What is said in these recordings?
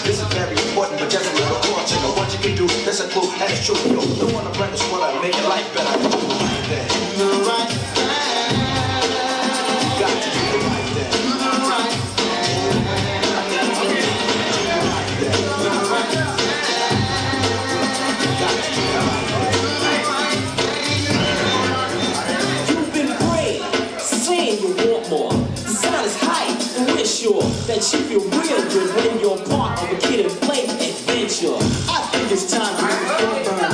This is very important, but just a little portion of what you can do. That's a clue, and it's true. You don't want to practice what I make your life better. Do the right thing. Do the right thing. You got to do the right thing. Do the right thing. Do the right thing. Do the right thing. You got to do the right thing. You've been great, saying you want more. The sound is hype, and we're sure that you feel real good when you're part of a kid and play adventure. I think it's time to make it your turn.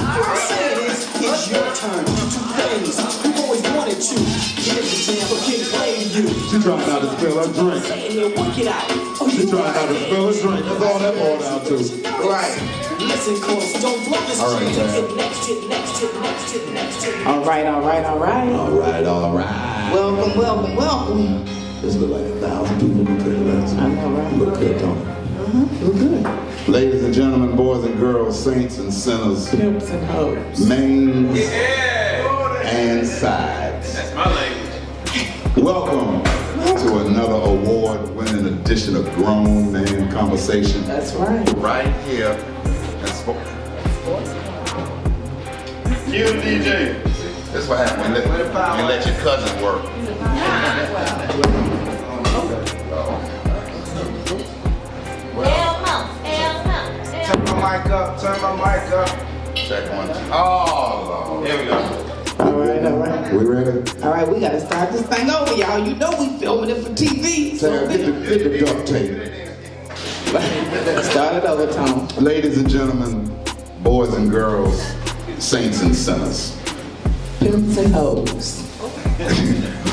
Say it is, it's your turn to praise. You've always wanted to. Here's the jam for kid playing you. She trying not to spill her drink. Say it here, work it out. Oh, She trying not to spill her drink. That's all that boiled down to. Right. Listen close, don't blow this All right, next. All right. All right. Welcome. This look like 1,000 people look at us. I know, right? Look good, don't it? Look good. Ladies and gentlemen, boys and girls, saints and sinners, Pimps and hoes. mains and sides. That's my language. Welcome to another award-winning edition of Grownman Conversations. That's right. Right here at Sports. You DJ. That's what happened. You let your cousin work. Turn my mic up. Check one. Oh, Lord. Here we go. All right. We ready? All right, we gotta start this thing over, y'all. You know we filming it for TV. Sam, get the duct tape. Start it over, Tom. Ladies and gentlemen, boys and girls, saints and sinners, Pimps and hoes.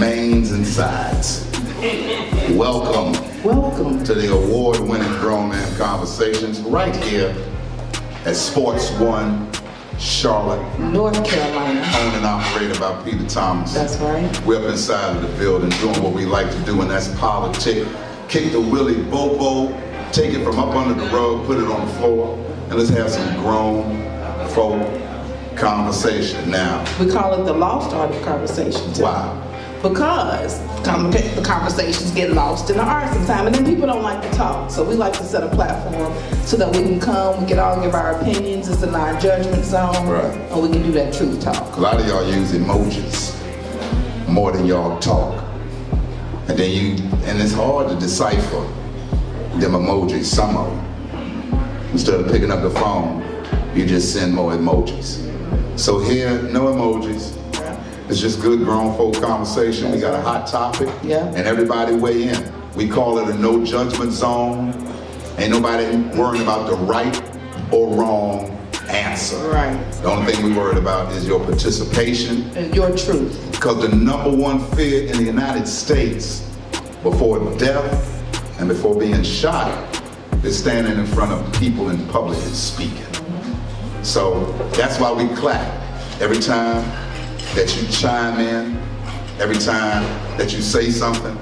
mains and sides. Welcome to the award-winning Grownman Conversations right here at Sports One, Charlotte, North Carolina. owned and operated by Peter Thomas. That's right. We're up inside of the building doing what we like to do, and that's politic. Kick the Willy Bobo, take it from up under the rug, put it on the floor, and let's have some grown folk conversation. Now, We call it the lost art of conversation. Too. wow. Because the conversations get lost in the art sometimes, and then people don't like to talk. So we like to set a platform so that we can come, we can all give our opinions. It's a non-judgment zone, Right. and we can do that truth talk. A lot of y'all use emojis more than y'all talk. And it's hard to decipher them emojis, some of them. Instead of picking up the phone, you just send more emojis. So here, no emojis. It's just good grown folk conversation. We got a hot topic, Yeah. and everybody weigh in. We call it a no judgment zone. Ain't nobody worrying about the right or wrong answer. Right. The only thing we worried about is your participation, And your truth. because the number one fear in the United States before death and before being shot is standing in front of people in public and speaking. So that's why we clap every time that you chime in, every time that you say something.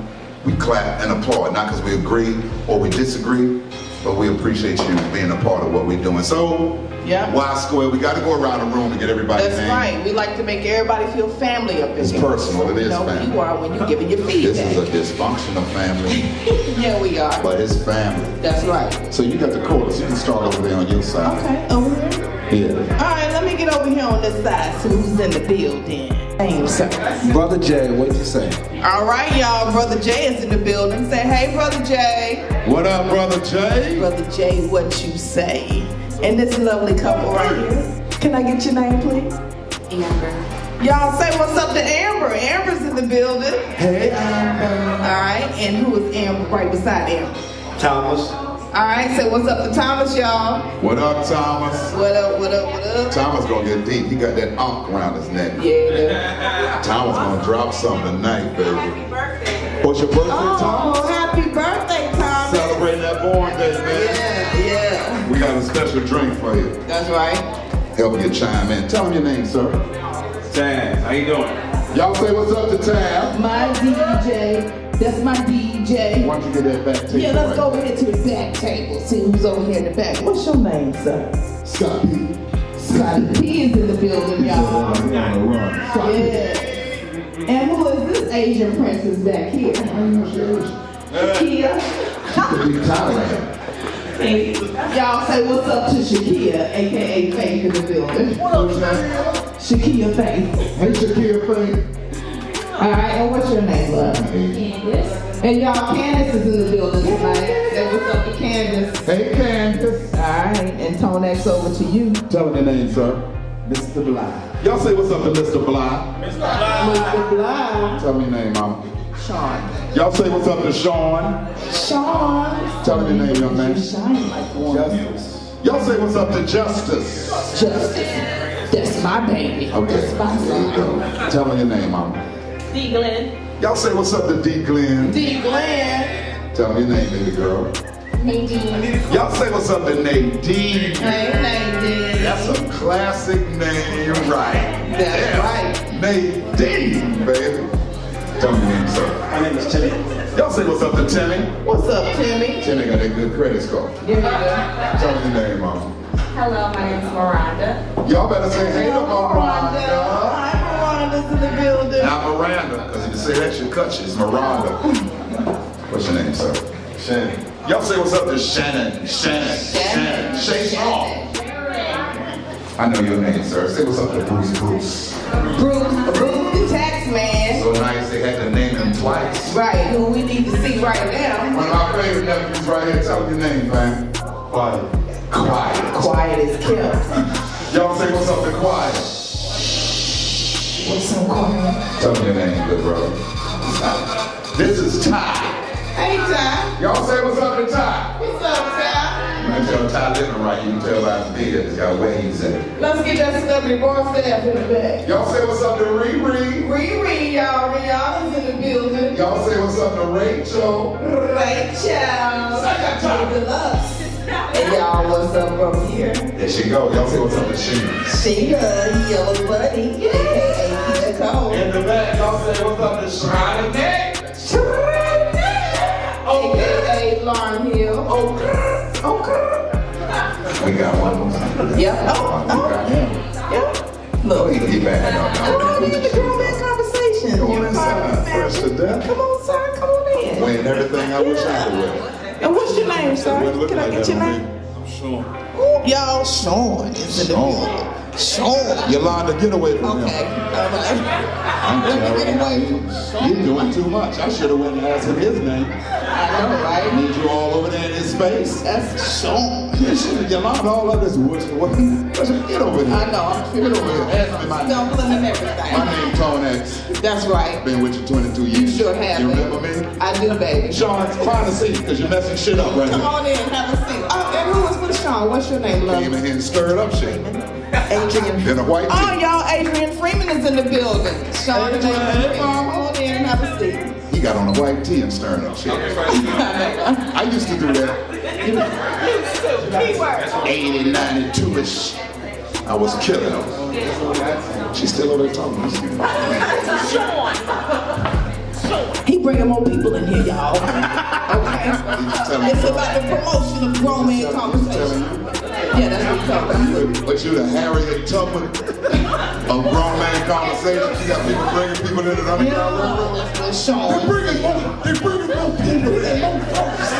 We clap and applaud, not because we agree or we disagree, but we appreciate you being a part of what we're doing. So, Yeah. Y Square, we got to go around the room and get everybody's That's name. right. We like to make everybody feel family up in It's here. personal. It is You know who family. you are when you're giving your This is a feedback. dysfunctional family, Yeah, we are. but it's family. That's right. So you got the quarters. You can start over there on your side. Okay, over here. Yeah. All right, let me get over here on this side. So who's in the building? Name, sir. Brother Jay, what'd you say? All right, y'all. Brother Jay is in the building. Say, hey, Brother Jay. What up, Brother Jay? Brother Jay, what you say? And this lovely couple right here. Can I get your name, please? Amber. Y'all say what's up to Amber. Amber's in the building. Hey, Amber. All right, and who is Amber right beside Amber? Thomas. All right, say what's up to Thomas, y'all. What up, Thomas? What up, what up, what up? Thomas gonna get deep. He got that unk around his neck. Yeah. Thomas gonna drop something tonight, baby. What's your birthday, Thomas? Oh, happy birthday, Thomas. Celebrating that born day, man. Yeah. We got a special drink for you. That's right. Help you chime in. Tell him your name, sir. Sam, how you doing? Y'all say what's up to Tab. My DJ. That's my DJ. Why don't you get that back table? Yeah, let's right go over here to the back table. See who's over here in the back. What's your name, sir? Scott P. Scotty P is in the building, y'all. Run. Yeah. And who is this Asian princess back here? Shakia. Be Thailand. Y'all say what's up to Shakia, aka Faith in the building. What up, Shakia Faith. Hey, Shakia Faith. Alright, and what's your name, love? Candace. And y'all, Candace is in the building tonight. Say what's up to Candace. Hey, Candace. Alright, and Tonex over to you. Tell me your name, sir. Mr. Bly. Y'all say what's up to Mr. Bly. Mr. Bly. Tell me your name, mama. Sean. Y'all say what's up to Sean. Sean. Tell me your name, young man. You shine like one. Justice. Y'all say what's up to Justice. Justice. That's my baby. Okay. That's my There you son. go. Tell me your name, mama. D. Glenn. Y'all say what's up to D. Glenn. D. Glenn. Tell me your name, baby girl. Nadine. Y'all say what's up to Nadine. Hey, Nadine. That's a classic name, right? That's right. Nadine, baby. Tell me your name, sir. My name is Timmy. Y'all say what's up to Timmy. What's up, Timmy? Timmy got that good credit score. Yeah. Tell me your name, mama. Hello, my name is Miranda. Y'all better say hey to Miranda. Hi, Miranda's in the building. Not Miranda, because if you say that, she'll cut you. It's Miranda. What's your name, sir? Shannon. Y'all say what's up to Shannon. Shannon. Shay Shaw. I know your name, sir. Say what's up to Bruce. Bruce, the tax man. So nice they had to name him twice. Right, who we need to see right now. One of my favorite nephews right here. Tell me your name, man. Quiet. Quiet. Quiet is kept. Y'all say what's up to Quiet. What's so quiet? Tell me your name, good brother. This is Ty. Hey, Ty. Y'all say what's up to Ty. What's up, Ty? When I tell Ty living right, you can tell by his beard. It's got waves in it. Let's get that celebrity bar staff in the back. Y'all say what's up to Riri. Riri, y'all. Rihanna's in the building. Y'all say what's up to Rachel. Rachel. Deluxe. And y'all, what's up from here? There she go. Y'all say what's up to Sheena. Sheena, Yellow Bunny, aka Keisha Cole. In the back, y'all say what's up to Shrine Neck. AKA Lauren Hill. Okay. We got one more. Yep. We got him. Yep. Oh, Look. he can get back up now. Come on in the Grownman Conversations. Come on You're part of the inside. Fresh to family. death. Come on, sir. Come on in. Wearing everything I wish I could wear. And what's your name, sir? Wouldn't look Can I like get that your on name? me. Ooh, y'all, Sean is in the building. Sean. Yolanda, get away from him. Okay. I'm telling you, you're doing too much. I should have went and asked him his name. I know, right? Need you all over there in his face. That's Sean. Yolanda, all of this. Get over here. I know, I'm Get over here. Ask me my name. stumbling and everything. My name Tonex. That's right. Been with you 22 years. You sure have. You baby. remember me? I do, baby. Sean, find a seat because you're messing shit up right Come now. on in, have a seat. Oh, and who is with Sean? What's your name, love? Came in here and stirred up shit. Adrian. Then a white Oh, tee. y'all, Adrian Freeman is in the building. Sean and Adrian Freeman. Come on in and have a seat. He got on a white tee and stirring up shit. I used to do that. 80, 92-ish. I was killing her. She's still over there talking. He bringing more people in here, y'all. Okay? It's about the promotion of Grownman Conversations. Yeah, that's what he's talking about. But you the Harriet Tubman of Grownman Conversations. You got people bringing people into the underground railroad. With They're Sean. bringing more people in, more folks.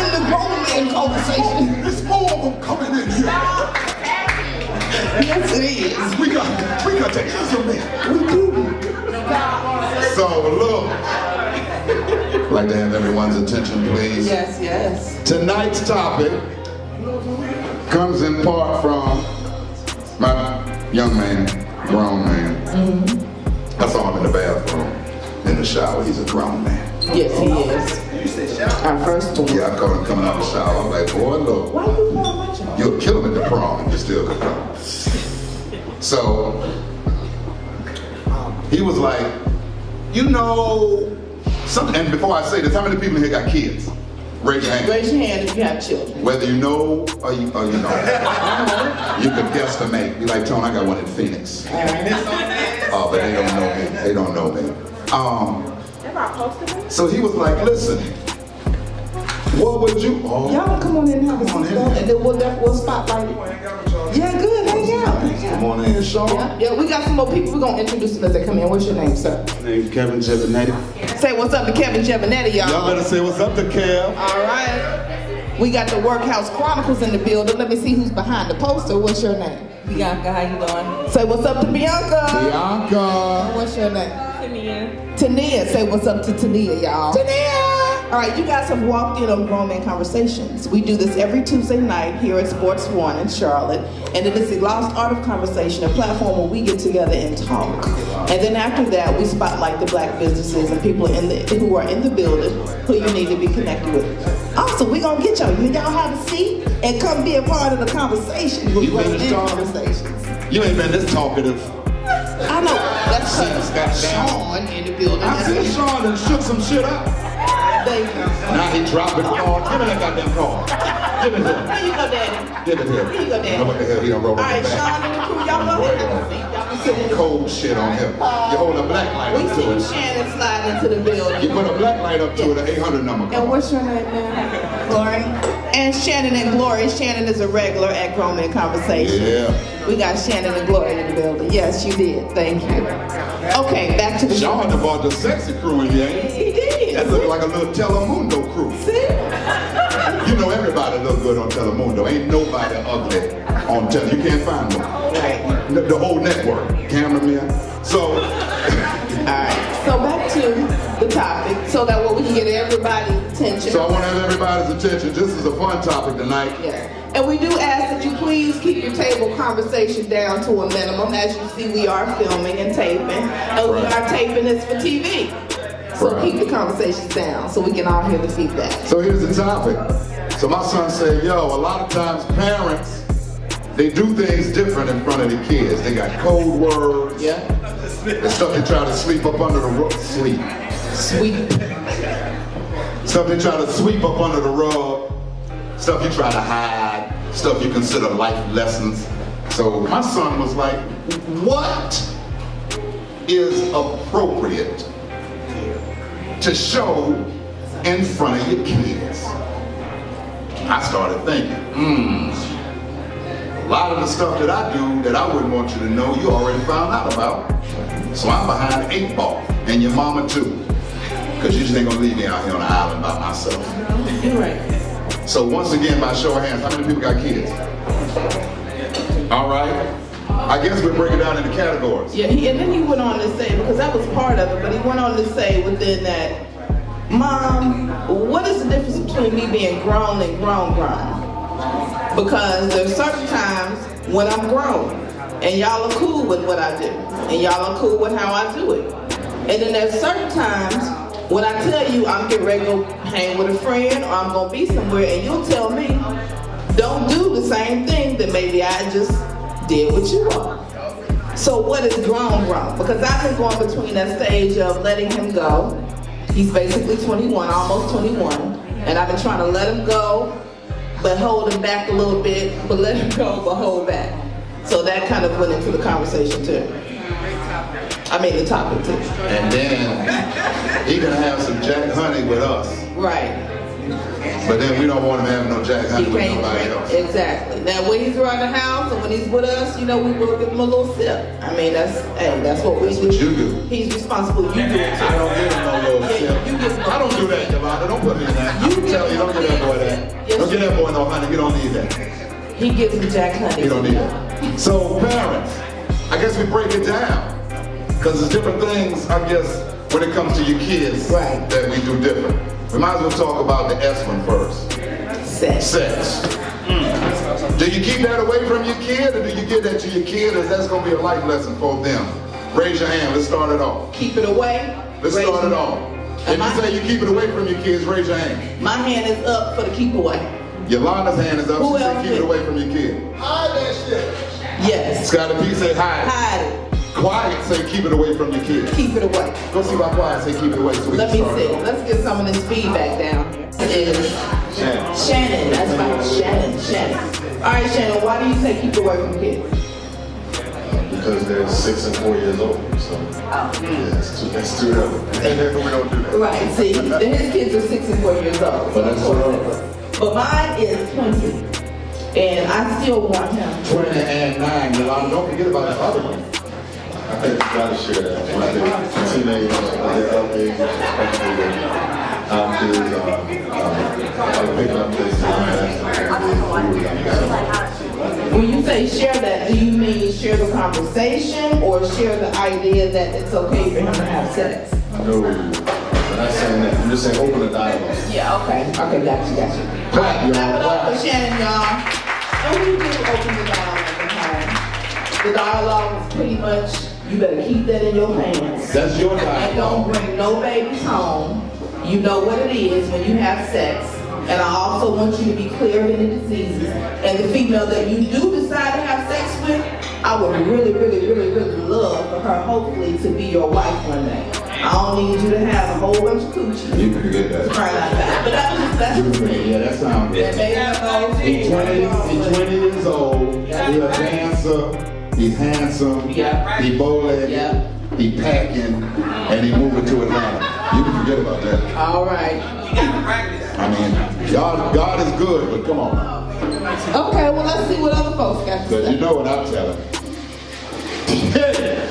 In the Grownman Conversation. There's more of them coming in here. Yes, it is. We got to answer them. We do. So look, I'd like to have everyone's attention, please. Yes, yes. Tonight's topic comes in part from my young man, grown man. I saw him in the bathroom, in the shower. He's a grown man. Yes, he is. Our first one. Yeah, I caught him coming out the shower. I'm like, boy, look, Why you put my job? you'll kill him at the prom and you still could come. So he was like, you know, something. And before I say this, how many people here got kids? Raise your hand. Raise your hand if you have children. Whether you know or you don't. You could guesstimate. Be like, Tone, I got one in Phoenix. But they don't know me. They don't know me. So he was like, listen, what would you, oh, Y'all come on in and have a Come on seat, in. though, and then we'll spotlight it. Yeah, good, hang out. come on in, Sean. Yeah, we got some more people. We're gonna introduce them as they come in. What's your name, sir? Name's Kevin Jevanetti. Say what's up to Kevin Jevanetti, y'all. Y'all better say what's up to Kev. All right. We got the Workhouse Chronicles in the building. Let me see who's behind the poster. What's your name? Bianca, how you doing? Say what's up to Bianca. Bianca. What's your name? Tania. Tania. Say what's up to Tania, y'all. Tania. All right, you guys have walked in on Grownman Conversations. We do this every Tuesday night here at Sports One in Charlotte, and it is the Lost Art of Conversation, a platform where we get together and talk. And then after that, we spotlight the black businesses and people who are in the building who you need to be connected with. Also, we're gonna get y'all. Y'all have a seat and come be a part of the conversation with You been Grownman talking. Conversations. You ain't been this talkative. I know, that's Sean in the building. I see Sean and shook some shit up. Thank you. Now he dropping the card. Give me that goddamn card. Give it here. Here you go, Daddy. Give it here. Here you go, Daddy. Know what the hell he done rolled All up right, the back. Sean and the crew, y'all go ahead. Y'all can sit in the Cold shit on him. You hold a black light We up to see it. Shannon slide into the You building. put a black light up to it, an 800 number. And what's your name, man? Glory. And Shannon and Glory. Shannon is a regular at Grownman Conversations. Yeah. We got Shannon and Glory in the building. Yes, you did. Thank you. Okay, back to the show. Sean brought the sexy crew in here, ain't he? He did. That look like a little Telemundo crew. See? You know everybody look good on Telemundo. Ain't nobody ugly on Tele. You can't find them. Right. The whole network, cameraman. So, All right. So back to the topic, so that way we can get everybody's attention. so I want to have everybody's attention. This is a fun topic tonight. Yes. And we do ask that you please keep your table conversation down to a minimum. As you see, we are filming and taping. And we are taping this for TV. So Right. keep the conversations down so we can all hear the feedback. So here's the topic. So my son said, yo, a lot of times parents, they do things different in front of the kids. They got code words. Yeah. And stuff they try to sleep up under the rug. Sleep. Sweet. Stuff they try to sweep up under the rug. Stuff you try to hide. Stuff you consider life lessons. So my son was like, what is appropriate to show in front of your kids? I started thinking, a lot of the stuff that I do that I wouldn't want you to know, you already found out about. So I'm behind the 8 ball, and your mama too. Because you just ain't gonna leave me out here on the island by myself. You're right. So once again, by show of hands, how many people got kids? All right. I guess we'll break it down into categories. Yeah, and then he went on to say, because that was part of it, but he went on to say within that, Mom, what is the difference between me being grown and grown? Because there's certain times when I'm grown, and y'all are cool with what I do, and y'all are cool with how I do it. And then there's certain times when I tell you I'm getting ready to go hang with a friend, or I'm gonna be somewhere, and you'll tell me, don't do the same thing that maybe I just did with you all. So what is grown? Because I've been going between that stage of letting him go. He's basically 21, almost 21, and I've been trying to let him go, but hold him back a little bit, but let him go, but hold back. So that kind of went into the conversation too. I mean the topic too. And then he can have some Jack Honey with us, Right. but then we don't want him having no Jack Honey He with can't nobody drink. else. Exactly. Now when he's around the house and when he's with us, you know, we will give him a little sip. I mean, that's what we That's do. what you do. He's responsible. You do it I too. don't give him no little Yeah, sip. you give him I don't do that, Yolanda. Don't put me in that. You I'm telling you, don't give get that him boy that. Yes, Don't get that boy no honey. You don't need that. He gives him Jack Honey. You don't need it. So parents, I guess we break it down. Because there's different things, I guess, when it comes to your kids Right. that we do different. We might as well talk about the S one first. Sex. Sex. Do you keep that away from your kid, or do you give that to your kid, as that's going to be a life lesson for them? Raise your hand. Let's start it off. Keep it away. Let's Raise start it your- off. If you say you keep it away from your kids, raise your hand. My hand is up for the keep away. Yolanda's hand is up. Who She said else keep did? it away from your kid. Yes. Scotty P say hi. Hide it. Quiet say keep it away from your kid. Keep it away. Go see why Quiet say keep it away so we Let can me start see. it off. Let's get some of this feedback down here. It is Shannon. That's right. Shannon. All right, Shannon. Why do you say keep it away from kids? because they're 6 and 4 years old. So yeah, that's too early. We don't do that. Right, see, his kids are 6 and 4 years old. But that's all. But mine is 20. And I still want him. 20 and 9, Yolanda. Don't forget about the other one. I think you gotta share that. When they're teenagers, they're up age, picking up this When you say share that, do you mean share the conversation or share the idea that it's okay for him to have sex? No, I'm not saying that. I'm just saying open the dialogue. Yeah, okay. Okay, gotcha. Clap it up for Shannon, y'all. When we do open the dialogue at home, the dialogue is pretty much, you better keep that in your hands. That's your And dialogue. don't bring no babies home. You know what it is when you have sex. And I also want you to be clear of any diseases. And the female that you do decide to have sex with, I would really love for her hopefully to be your wife one day. I don't need you to have a whole bunch of coochie. You can forget that. Right like that. But that's just me. Yeah, that sounds good. And maybe He's 20 years old. He's a dancer. He's handsome. Yeah. He bowling. Yeah. He packing. And he moving to Atlanta. You can forget about that. All right. I mean, God is good, but come on. Okay, well let's see what other folks got to Because say. you know what I'm telling.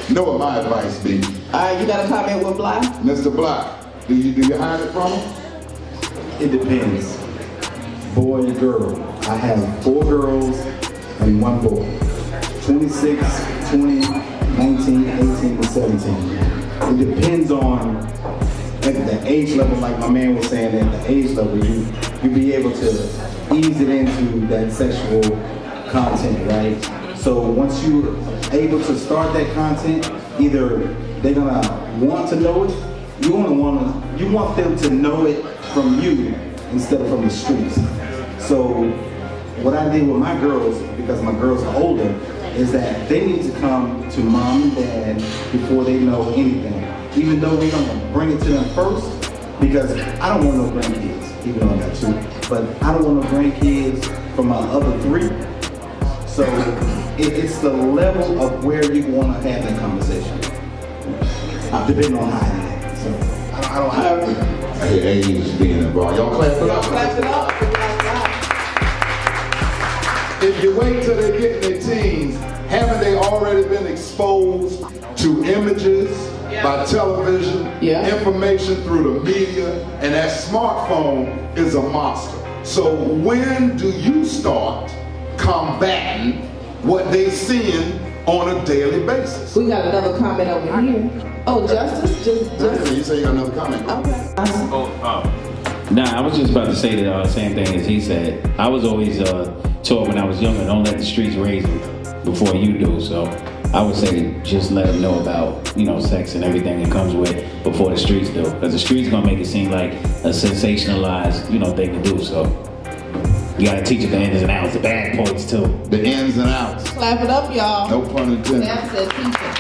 You know what my advice be. All right, you got a comment with Bly? Mr. Black, do you hide it from him? It depends. Boy and girl. I have 4 girls and 1 boy. 26, 20, 19, 18, and 17. It depends on at the age level, like my man was saying, at the age level, you be able to ease it into that sexual content, right? So once you're able to start that content, either they're gonna want to know it, you want them to know it from you instead of from the streets. So what I did with my girls, because my girls are older, is that they need to come to mom and dad before they know anything. Even though we're gonna bring it to them first, because I don't want no grandkids, even though I got 2, but I don't want no grandkids from my other 3. So it's the level of where you want to have that conversation. Depending on how it is. So I don't have I hear age being involved. Y'all clap it up. Clap it up. If you wait till they get in their teens, haven't they already been exposed to images by television, information through the media, and that smartphone is a monster. So when do you start combating what they seeing on a daily basis? We got another comment over here. Oh, Justice? You say you got another comment? Okay. Nah, I was just about to say the same thing as he said. I was always taught when I was younger, don't let the streets raise you before you do. So I would say just let them know about, sex and everything that comes with it before the streets do. Because the streets gonna make it seem like a sensationalized, thing to do. So you gotta teach it the ins and outs, the bad points too. The ins and outs. Clap it up, y'all. No pun intended. That said teacher.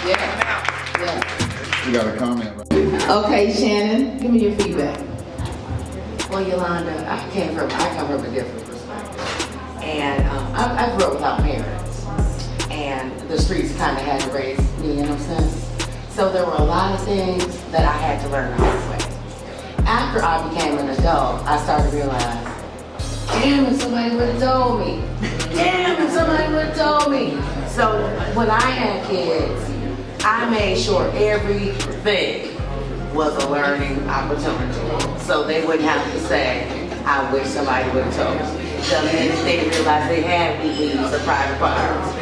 Yeah. You got a comment right there. Okay, Shannon, give me your feedback. Well, Yolanda, I come from a different perspective. And I grew up without parents. And the streets kind of had to raise me in a sense. So there were a lot of things that I had to learn the hard way. After I became an adult, I started to realize, damn, if somebody would have told me. Damn, if somebody would have told me. So when I had kids, I made sure everything was a learning opportunity. So they wouldn't have to say, I wish somebody would have told me. The minute they realized they had weeklies or private parts,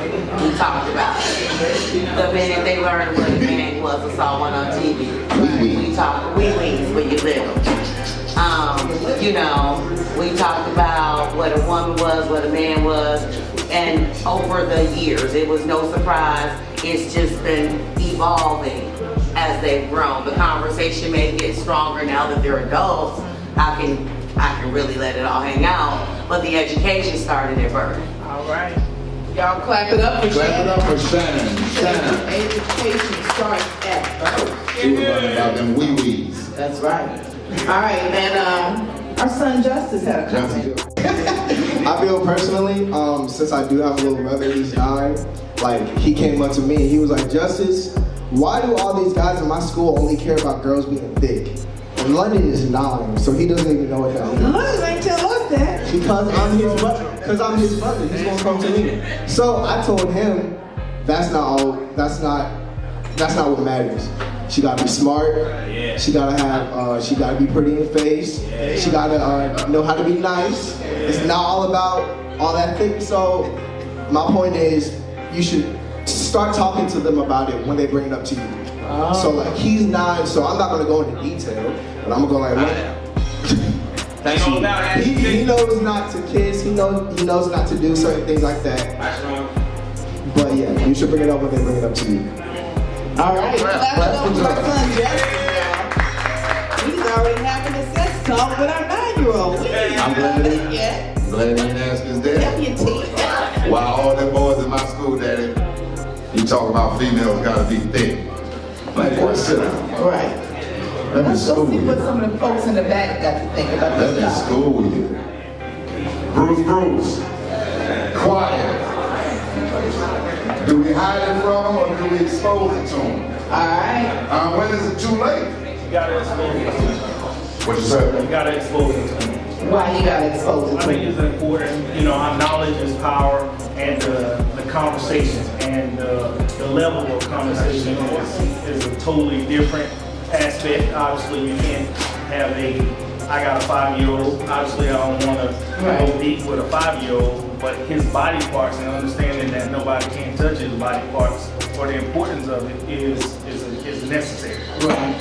we talked about it. The minute they learned what a gang was or saw one on TV, we talked weeklies when you little. We talked about what a woman was, what a man was, and over the years, it was no surprise. It's just been evolving as they've grown. The conversation may get stronger now that they're adults. I can really let it all hang out, but the education started at birth. All right. Y'all clap it up for Clap Shannon. it up for Shannon. Shannon. Education starts at birth. She was learning about them wee-wees. That's right. All right, and our son Justice had a comment. I feel personally, since I do have a little brother, he's 9, like, he came up to me and he was like, Justice, why do all these guys in my school only care about girls being thick? And London is 9, so he doesn't even know what that means. London ain't tell us that. Because I'm his brother. Because I'm his brother. He's gonna come to me. So I told him, that's not what matters. She gotta be smart. She gotta have. She gotta be pretty in the face. She gotta know how to be nice. It's not all about all that thick. So my point is, you should start talking to them about it when they bring it up to you. So like, he's 9, so I'm not gonna go into detail, but I'm gonna go like, he knows not to kiss. He knows not to do certain things like that. But yeah, you should bring it up when they bring it up to you. All right, let's go to our son Jesse. He's already having a sex talk with our 9-year-old. I'm glad he didn't ask his daddy. Why all them boys in my school, daddy, you talk about females gotta be thick. Like, boy, sit down. Right. Let me Let's go school see you. what some of the folks in the back got to think about Let this me topic. school you. Bruce. Quiet. Do we hide it from them or do we expose it to them? All right. When is it too late? You gotta expose it. What you say? You gotta expose it to them. Why you gotta expose it I to think them? it's important, our knowledge is power, and the conversations and the level of conversation is a totally different aspect. Obviously, you can't have I got a 5-year-old. Obviously, I don't want to go deep with a 5-year-old, but his body parts and understanding that nobody can touch his body parts or the importance of it is necessary.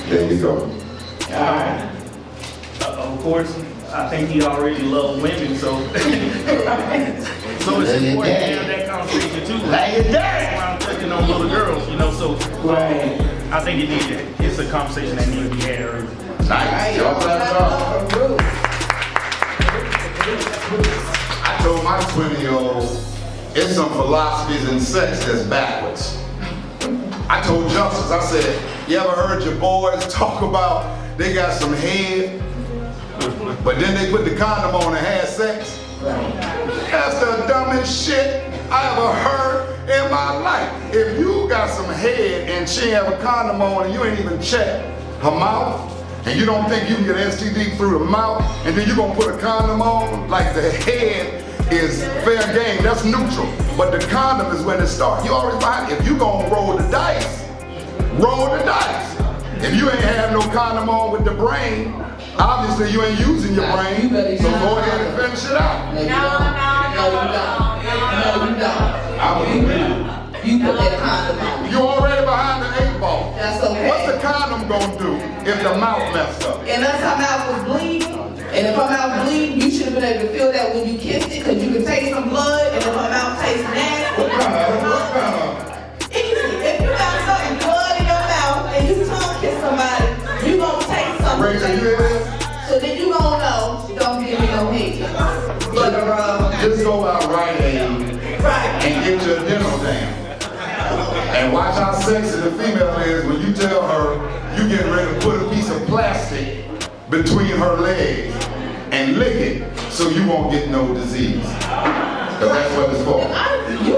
There you go. All right. Of course, I think he already loved women, so so it's important to have that conversation too. While I'm touching on little girls, so I think it's a conversation that needs to be had early. Nice. Y'all clap it up. I told my 20-year-old, it's some philosophies in sex that's backwards. I told Justice, I said, you ever heard your boys talk about they got some head, but then they put the condom on and had sex? That's the dumbest shit I ever heard in my life. If you got some head and she have a condom on and you ain't even checked her mouth, and you don't think you can get STD through the mouth, and then you're gonna put a condom on, like the head is fair game, that's neutral. But the condom is when it starts. You already behind it. If you gonna roll the dice, roll the dice. If you ain't have no condom on with the brain, obviously you ain't using your brain, so go ahead and finish it out. No, you don't. You put that condom on. You already behind the 8 ball. That's okay. What's the condom gonna do if the mouth messed up? Unless her mouth was bleeding, and if her mouth bleeding, you should have been able to feel that when you kissed it, because you can taste some blood, and if her mouth tastes nasty. Easy. If you got some blood in your mouth and you tongue kiss somebody, you gonna taste something. So then you gonna know, don't give me no head. But just go out Rite Aid and get your dental dam. And watch how sexy the female is when you tell her you getting ready to put a piece of plastic between her legs and lick it so you won't get no disease. Because that's what it's for. You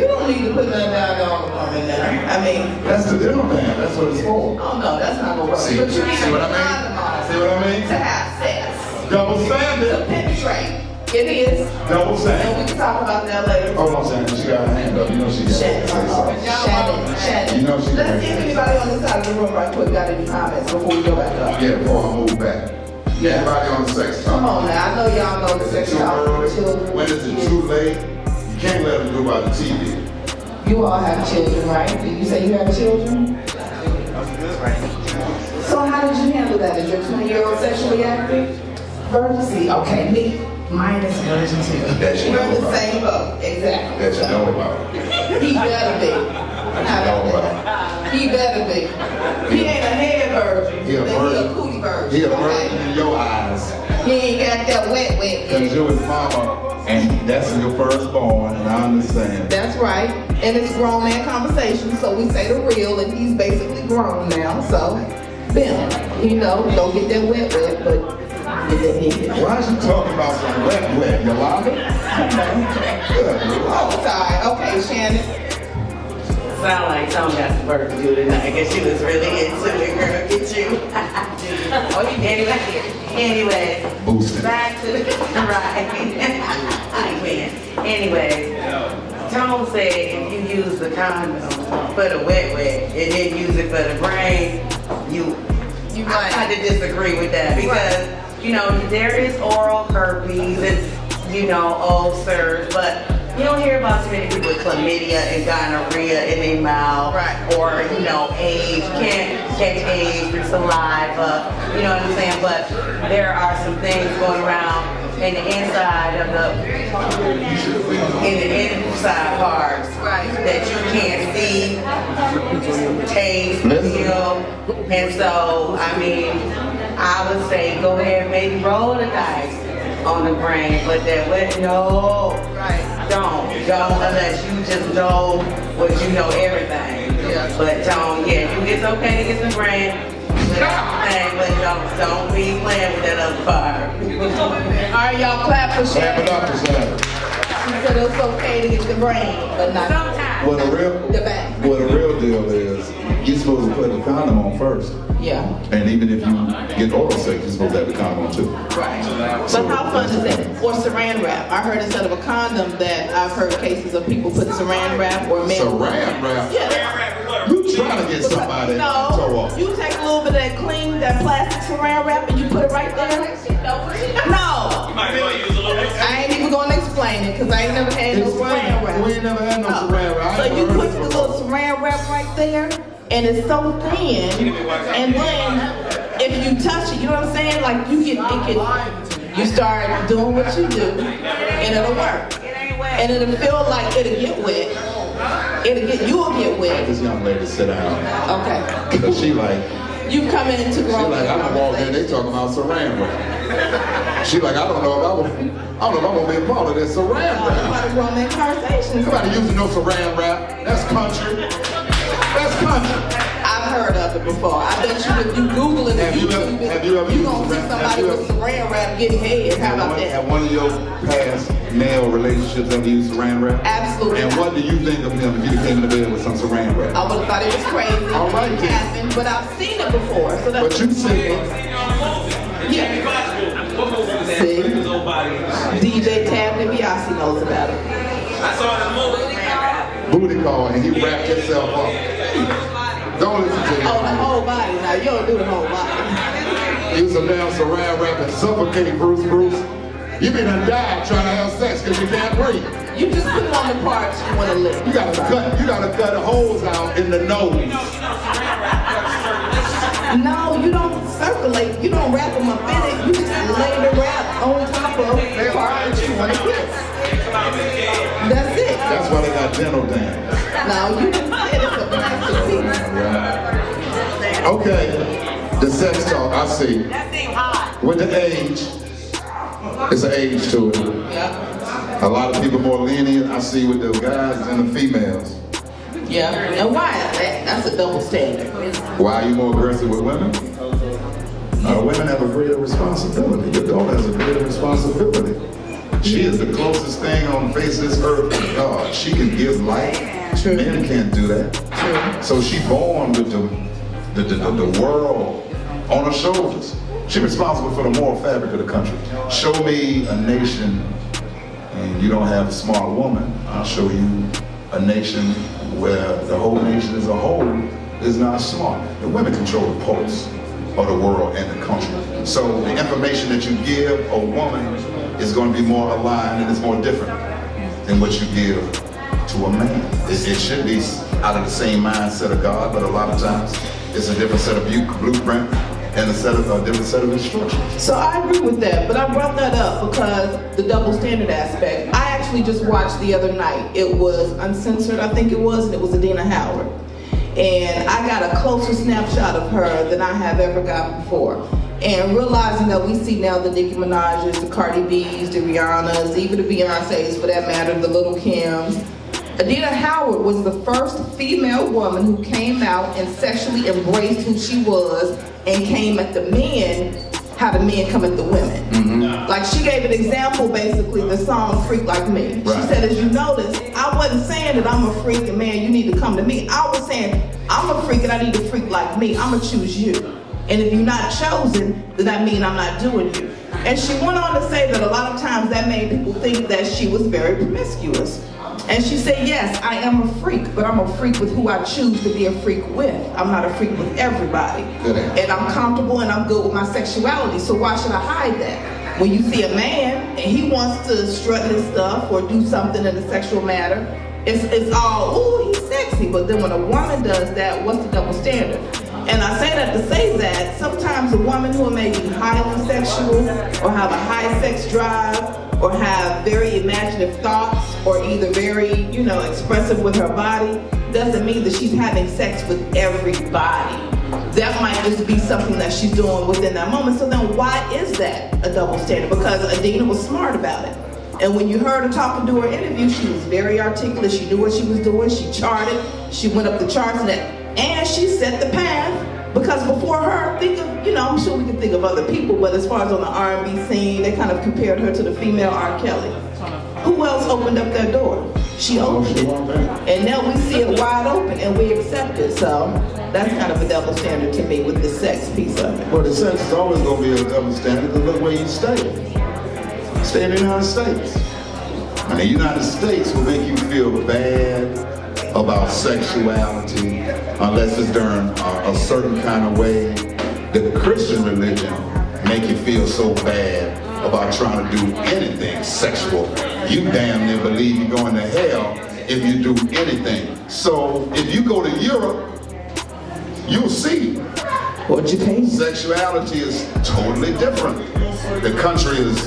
don't need to put that down on the woman now. I mean, that's the dental dam. That's what it's for. Oh no, that's not gonna work. See what I mean? See what I mean? To have sex. Double standard. To penetrate. It is. Double standard. And we can talk about that later. Hold on, Shannon. She got her hand up. You know she got Shannon. You know she got Let's see if anybody on this side of the room right quick got any comments before we go back up. Yeah, before I move back. Everybody on the sex talk. Come on now, I know y'all know the sex talk with children. When is it too late? You can't let them do about the TV. You all have children, right? Did you say you have children? So how did you handle that? Is your 20-year-old sexually active? Virginity. Okay, me. Mine is virgin too. That you know We're in the about. same boat. Exactly. That you know about. He better be. He better be. He ain't a head virgin. He a He a virgin. cootie virgin. He a virgin in your eyes. He ain't got that wet. Because you was mama and that's your firstborn, and I understand. That's right. And it's Grownman Conversations, so we say the real, and he's basically grown now, so, bam. Don't get that wet, but Why is you talking about some wet, Yolanda? Good. Oh, sorry. Okay, Shannon. Sound like Tom got some work to do tonight because she was really into it, girl. Get you. Oh, you did it. Anyway, back to the right. I can. Anyways, Tom said if you use the condom for the wet and then use it for the brain, I kind of disagree with that because, you know, there is oral herpes and, you know, ulcers, but you don't hear about too many people with chlamydia and gonorrhea in their mouth, or, you know, AIDS. You can't catch AIDS through saliva, you know what I'm saying? But there are some things going around in the inside of in the inside parts that you can't see, taste, feel, and so, I mean, I would say go ahead and maybe roll the dice on the brain, but that wet, no. Don't unless you just know what you know everything. But it's okay to get some brain, but don't be playing with that other part. All right, y'all clap for Shannon. Clap it up for Shannon. She said it's okay to get the brain, but not sometimes. the back. Well, the real deal is you're supposed to put the condom on first. Yeah. And even if you get oral sex, you're supposed to have the condom on too. Right. But how fun is that? Or saran wrap. I heard instead of a condom that I've heard cases of people put saran wrap or mail. Saran wrap? Yeah. You trying to get somebody to toe off. You take a little bit of that plastic saran wrap and you put it right there. No. I ain't even gonna explain it because I ain't never had no saran wrap. We ain't never had no saran wrap. So you put the little saran wrap right there and it's so thin, and then if you touch it, you know what I'm saying? Like you start doing what you do and it'll work. And it'll feel like it'll get wet. You'll get wet. This young lady sit down. Okay. Because she like, you come into Grownman. She like, I done walked in, they talking about saran wrap. She like, I don't know if I'm gonna be a part of this saran wrap. Grownman Coversations. Nobody using no saran wrap. That's country. That's country. I've heard of it before. I bet you if you Google it, have you ever you gonna see somebody with saran wrap getting head. How about that? Have one of your past male relationships ever used saran wrap? Absolutely. And what do you think of him if you came into bed with some saran wrap? I would have thought it was crazy. All right, it happened, but I've seen it before. So that's but you see it. Yeah. See? DJ Tab DiBiase knows about it. I saw the movie. Booty call, and he wrapped himself up. Don't listen to him. Oh, the whole body. Now, you don't do the whole body. Use a damn saran wrap and suffocate Bruce. You been done died trying to have sex because you can't breathe. You just put it on the parts you want to live. You gotta cut the holes out in the nose. No, you don't circulate. You don't wrap them up in it. You just lay the wrap on top of the part that you want to kiss. That's it. That's why they got dental dam. No, you didn't say it's a plastic piece. Right. Okay, the sex talk, I see. With the age, it's an age to it. Yeah. A lot of people more lenient, I see, with the guys than the females. Yeah, and why is that? That's a double standard. Why are you more aggressive with women? Women have a greater responsibility. Your daughter has a greater responsibility. She is the closest thing on the face of this earth to God. She can give life. True. Men can't do that. True. So she born with the world on her shoulders. She's responsible for the moral fabric of the country. Show me a nation and you don't have a smart woman. I'll show you a nation where the whole nation as a whole is not smart. The women control the pulse of the world and the country. So the information that you give a woman is going to be more aligned and it's more different than what you give to a man. It should be out of the same mindset of God, but a lot of times it's a different set of blueprint and a different set of instructions. So I agree with that, but I brought that up because the double standard aspect. I actually just watched the other night. It was Uncensored, I think it was, and it was Adina Howard. And I got a closer snapshot of her than I have ever gotten before. And realizing that we see now the Nicki Minaj's, the Cardi B's, the Rihanna's, even the Beyonce's for that matter, the Little Kim's. Adina Howard was the first female woman who came out and sexually embraced who she was and came at the men how the men come at the women. Like she gave an example, basically, the song Freak Like Me. She said, as you notice, I wasn't saying that I'm a freak and man, you need to come to me. I was saying, I'm a freak and I need a freak like me. I'm gonna choose you. And if you're not chosen, then that means I'm not doing you. And she went on to say that a lot of times that made people think that she was very promiscuous. And she said, yes, I am a freak, but I'm a freak with who I choose to be a freak with. I'm not a freak with everybody. And I'm comfortable and I'm good with my sexuality, so why should I hide that? When you see a man and he wants to strut his stuff or do something in a sexual matter, it's all, ooh, he's sexy. But then when a woman does that, what's the double standard? And I say that to say that sometimes a woman who may be highly sexual or have a high sex drive or have very imaginative thoughts or either very, expressive with her body, doesn't mean that she's having sex with everybody. That might just be something that she's doing within that moment. So then why is that a double standard? Because Adina was smart about it. And when you heard her talking to her interview, she was very articulate. She knew what she was doing. She charted. She went up the charts and she set the path. Because before her, think of, I'm sure we can think of other people, but as far as on the R&B scene, they kind of compared her to the female R. Kelly. Who else opened up that door? She opened it. And now we see it wide open and we accept it. So that's kind of a double standard to me with the sex piece of it. Well, the sex is always going to be a double standard because look where you stay. Stay in the United States. And the United States will make you feel bad about sexuality unless it's done a certain kind of way. The Christian religion make you feel so bad about trying to do anything sexual. You damn near believe you're going to hell if you do anything. So if you go to Europe, you'll see what you pay. Sexuality is totally different. The country is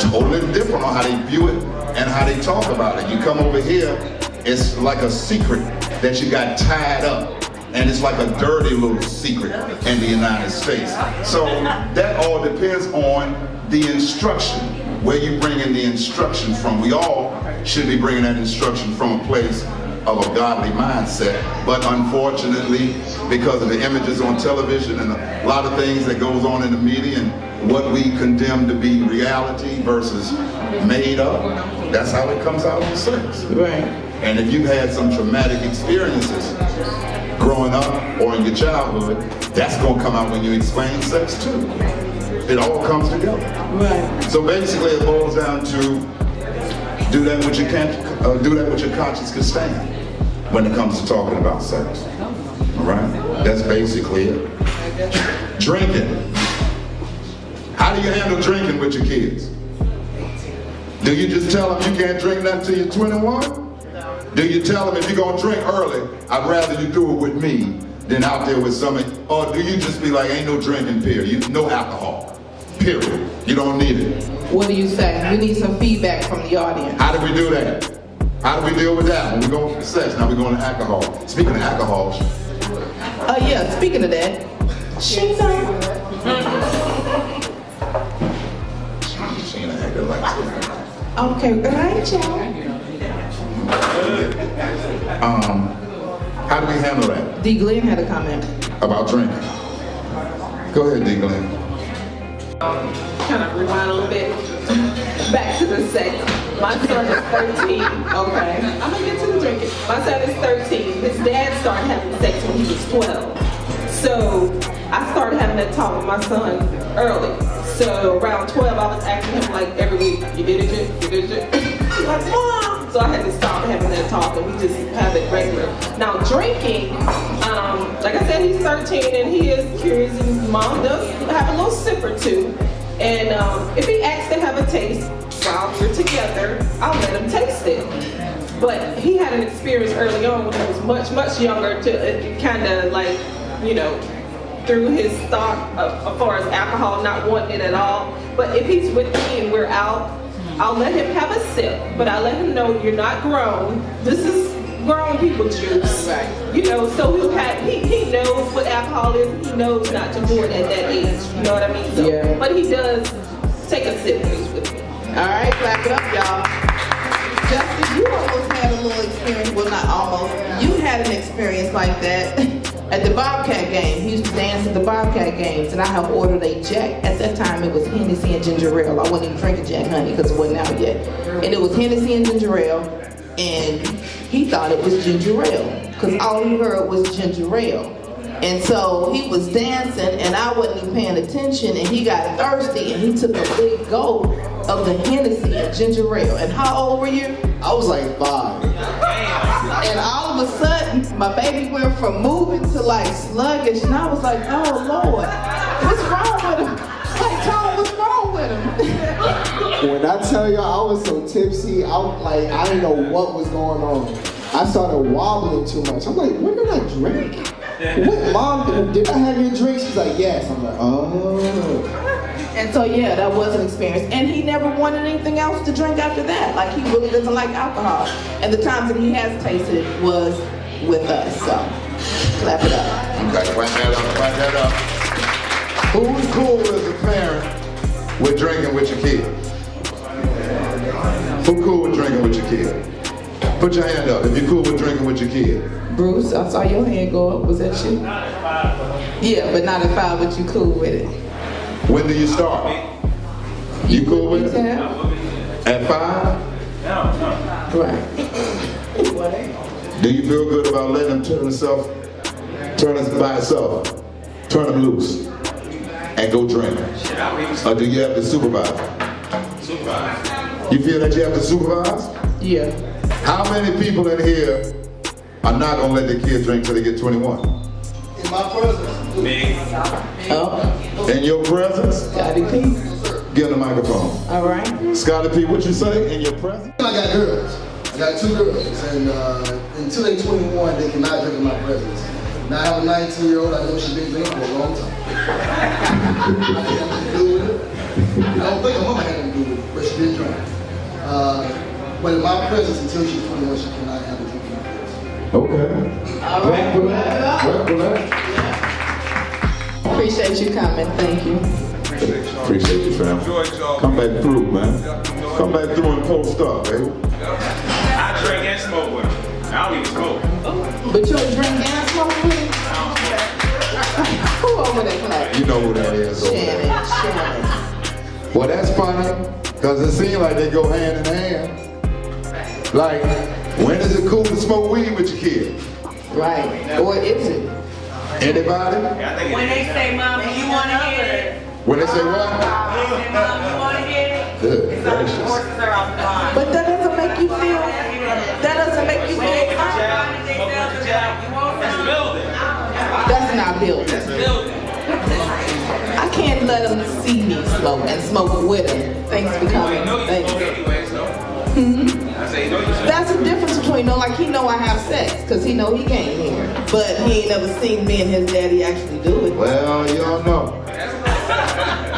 totally different on how they view it and how they talk about it. You come over here, it's like a secret that you got tied up. And it's like a dirty little secret in the United States. So that all depends on the instruction, where you bring in the instruction from. We all should be bringing that instruction from a place of a godly mindset. But unfortunately, because of the images on television and a lot of things that goes on in the media and what we condemn to be reality versus made up, that's how it comes out on sex. Right. And if you've had some traumatic experiences growing up or in your childhood, that's going to come out when you explain sex too. It all comes together. Right. So basically it boils down to do that which you can't, do that which your conscience can stand when it comes to talking about sex. All right? That's basically it. Drinking. How do you handle drinking with your kids? Do you just tell them you can't drink nothing till you're 21? Do you tell them if you're going to drink early, I'd rather you do it with me than out there with somebody? Or do you just be like, ain't no drinking, period, no alcohol, period, you don't need it? What do you say? We need some feedback from the audience. How do we do that? How do we deal with that when we go from sex? Now we're going to alcohol. Speaking of alcohol. Yeah, speaking of that, she ain't acting like that. Okay, right, y'all. How do we handle that? D. Glenn had a comment. About drinking. Go ahead, D. Glenn. Kind of rewind a little bit. Back to the sex. My son is 13. Okay. I'm gonna get to the drinking. My son is 13. His dad started having sex when he was 12. So I started having that talk with my son early. So around 12, I was asking him like every week, you did it yet? You did it yet? He's like, Mom! So I had to stop having that talk and we just have it regular. Now drinking, like I said, he's 13 and he is curious and Mom does have a little sip or two. And if he asks to have a taste while we're together, I'll let him taste it. But he had an experience early on when he was much, much younger to kind of like, through his thought as far as alcohol, not wanting it at all. But if he's with me and we're out, I'll let him have a sip, but I let him know you're not grown. This is grown people juice. Right. So he knows what alcohol is. He knows not to do it at that age. You know what I mean? So, yeah. But he does take a sip when he's with me. All right, clap it up, y'all. Justin, you almost had a little experience. Well, not almost. You had an experience like that at the Bobcat game. He used to dance at the Bobcat games, and I have ordered a Jack. At that time, it was Hennessy and ginger ale. I wasn't even drinking Jack Honey because it wasn't out yet. And it was Hennessy and ginger ale, and he thought it was ginger ale because all he heard was ginger ale. And so he was dancing, and I wasn't even paying attention, and he got thirsty, and he took a big gulp of the Hennessy and ginger ale. And how old were you? I was like 5. And all of a sudden, my baby went from moving to like sluggish, and I was like, oh Lord, what's wrong with him? Like, Tom, what's wrong with him? When I tell y'all I was so tipsy, I didn't know what was going on. I started wobbling too much. I'm like, what did I drink? What, Mom, did I have your drink? She's like, yes. I'm like, oh. And so yeah, that was an experience. And he never wanted anything else to drink after that. Like, he really doesn't like alcohol. And the times that he has tasted it was with us. So clap it up. Okay, wind that up. Who's cool as a parent with drinking with your kid? Who cool with drinking with your kid? Put your hand up if you're cool with drinking with your kid. Bruce, I saw your hand go up. Was that you? Yeah, but not at 5, but you cool with it. When do you start? You cool with it? At 5? Right. Do you feel good about letting him turn it by itself, turn him loose, and go drink? Or do you have to supervise? You feel that you have to supervise? Yeah. How many people in here are not gonna let their kids drink till they get 21? In my presence. Me. Oh. In your presence? Scotty P. Give him the microphone. All right. Scotty P, what you say? In your presence? I got girls. I got 2 girls, and until they're 21, they cannot drink in my presence. Now I have a 19-year-old. I know she's been drinking for a long time. I don't think her mama had anything to do with it, but she did drink. But in my presence, until she's 21, she cannot have a drink in my presence. Okay. All right. Appreciate you coming. Thank you. Appreciate you, fam. Come back through, man. Come back through and post up, baby. I drink and smoke with him. I don't even smoke. But you don't drink and smoke with him? Who over there playing? You know who that is over there. Shannon. Well, that's funny, because it seems like they go hand in hand. Like, when is it cool to smoke weed with your kid? Right. Or is it? Anybody? When they say, Mom, do you want to get it? When they say what? They say, Mom, you want to get it? Good gracious. Horses are off the line. But that doesn't make you feel, that doesn't make you feel That's not building. That's building. I can't let them see me smoke and smoke with them. Things becoming things. That's the difference between, like, he know I have sex, because he know he can't hear. But he ain't never seen me and his daddy actually do it. Well, you don't know.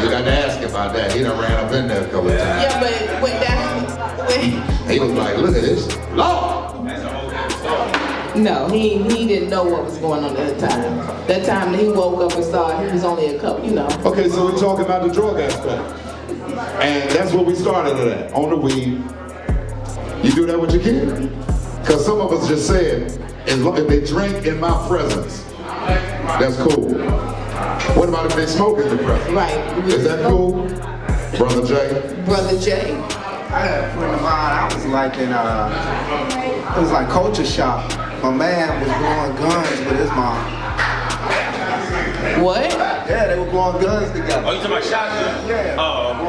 You got to ask about that. He done ran up in there a couple of times. Yeah, but when He was like, look at this. Lord! No, he didn't know what was going on at the time. That time that he woke up and saw he was only a couple, Okay, so we're talking about the drug aspect. And that's what we started at, on the weed. You do that with your kid? Because some of us just said, as long as they drink in my presence, that's cool. What about if they smoke in your presence? Right. Is that cool? Brother Jay? Brother Jay. I had a friend of mine, I was like in it was like culture shock. My man was growing guns with his mom. What? Yeah, they were growing guns together. Oh, you talking about shotgun? Yeah. Oh, I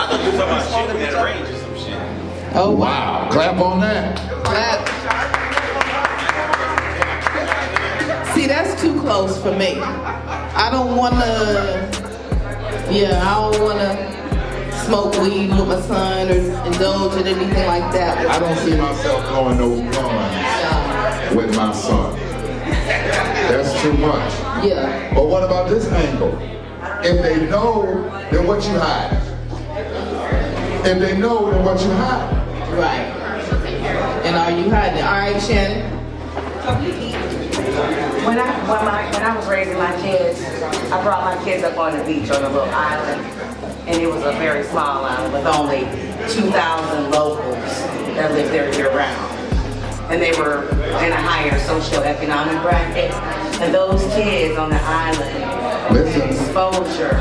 thought you were talking about shooting at a range or some shit. Oh, wow. Clap on that. Clap. See, that's too close for me. I don't want to smoke weed with my son or indulge in anything like that. I don't see myself throwing no guns with my son. That's too much. Yeah. But what about this angle? If they know, then what you hide? If they know, then what you hide? Right. And are you hiding? All right, Shannon. When I was raising my kids, I brought my kids up on the beach on a little island. And it was a very small island with only 2,000 locals that lived there year round. and they were in a higher socioeconomic bracket. And those kids on the island had exposure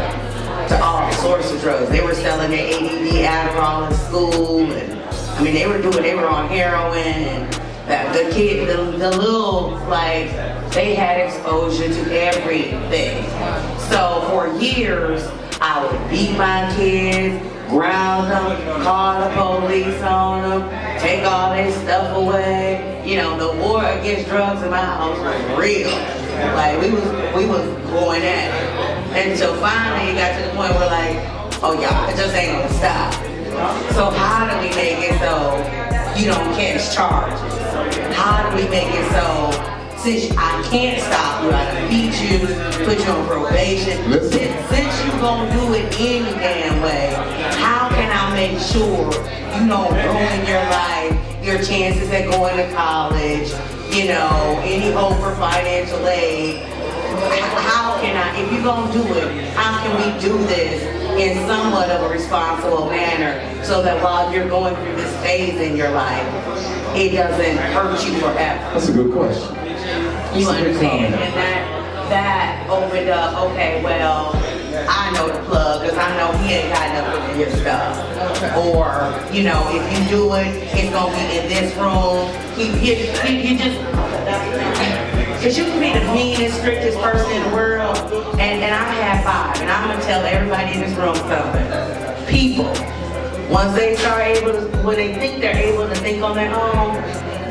to all sorts of drugs. They were selling their ADD Adderall in school, and I mean, they were on heroin, and the little, like, they had exposure to everything. So for years, I would beat my kids, ground them, call the police on them, take all their stuff away. You know, the war against drugs in my house was real. Like, we was going at it. Until finally it got to the point where, like, oh y'all, it just ain't gonna stop. So how do we make it so you don't catch charges? How do we make it so, since I can't stop you, I done beat you, put you on probation, since you gonna do it any damn way, how can I make sure you don't ruin your life, your chances at going to college, you know, any hope for financial aid? How can I, if you're gonna do it, how can we do this in somewhat of a responsible manner so that while you're going through this phase in your life, it doesn't hurt you forever? That's a good question. You understand? And that opened up, okay, well, I know the plug because I know he ain't got nothing in your stuff. Or, you know, if you do it, it's gonna be in this room. You just, because you can be the meanest, strictest person in the world, and I have 5, and I'm gonna tell everybody in this room something. People, once they start when they think they're able to think on their own,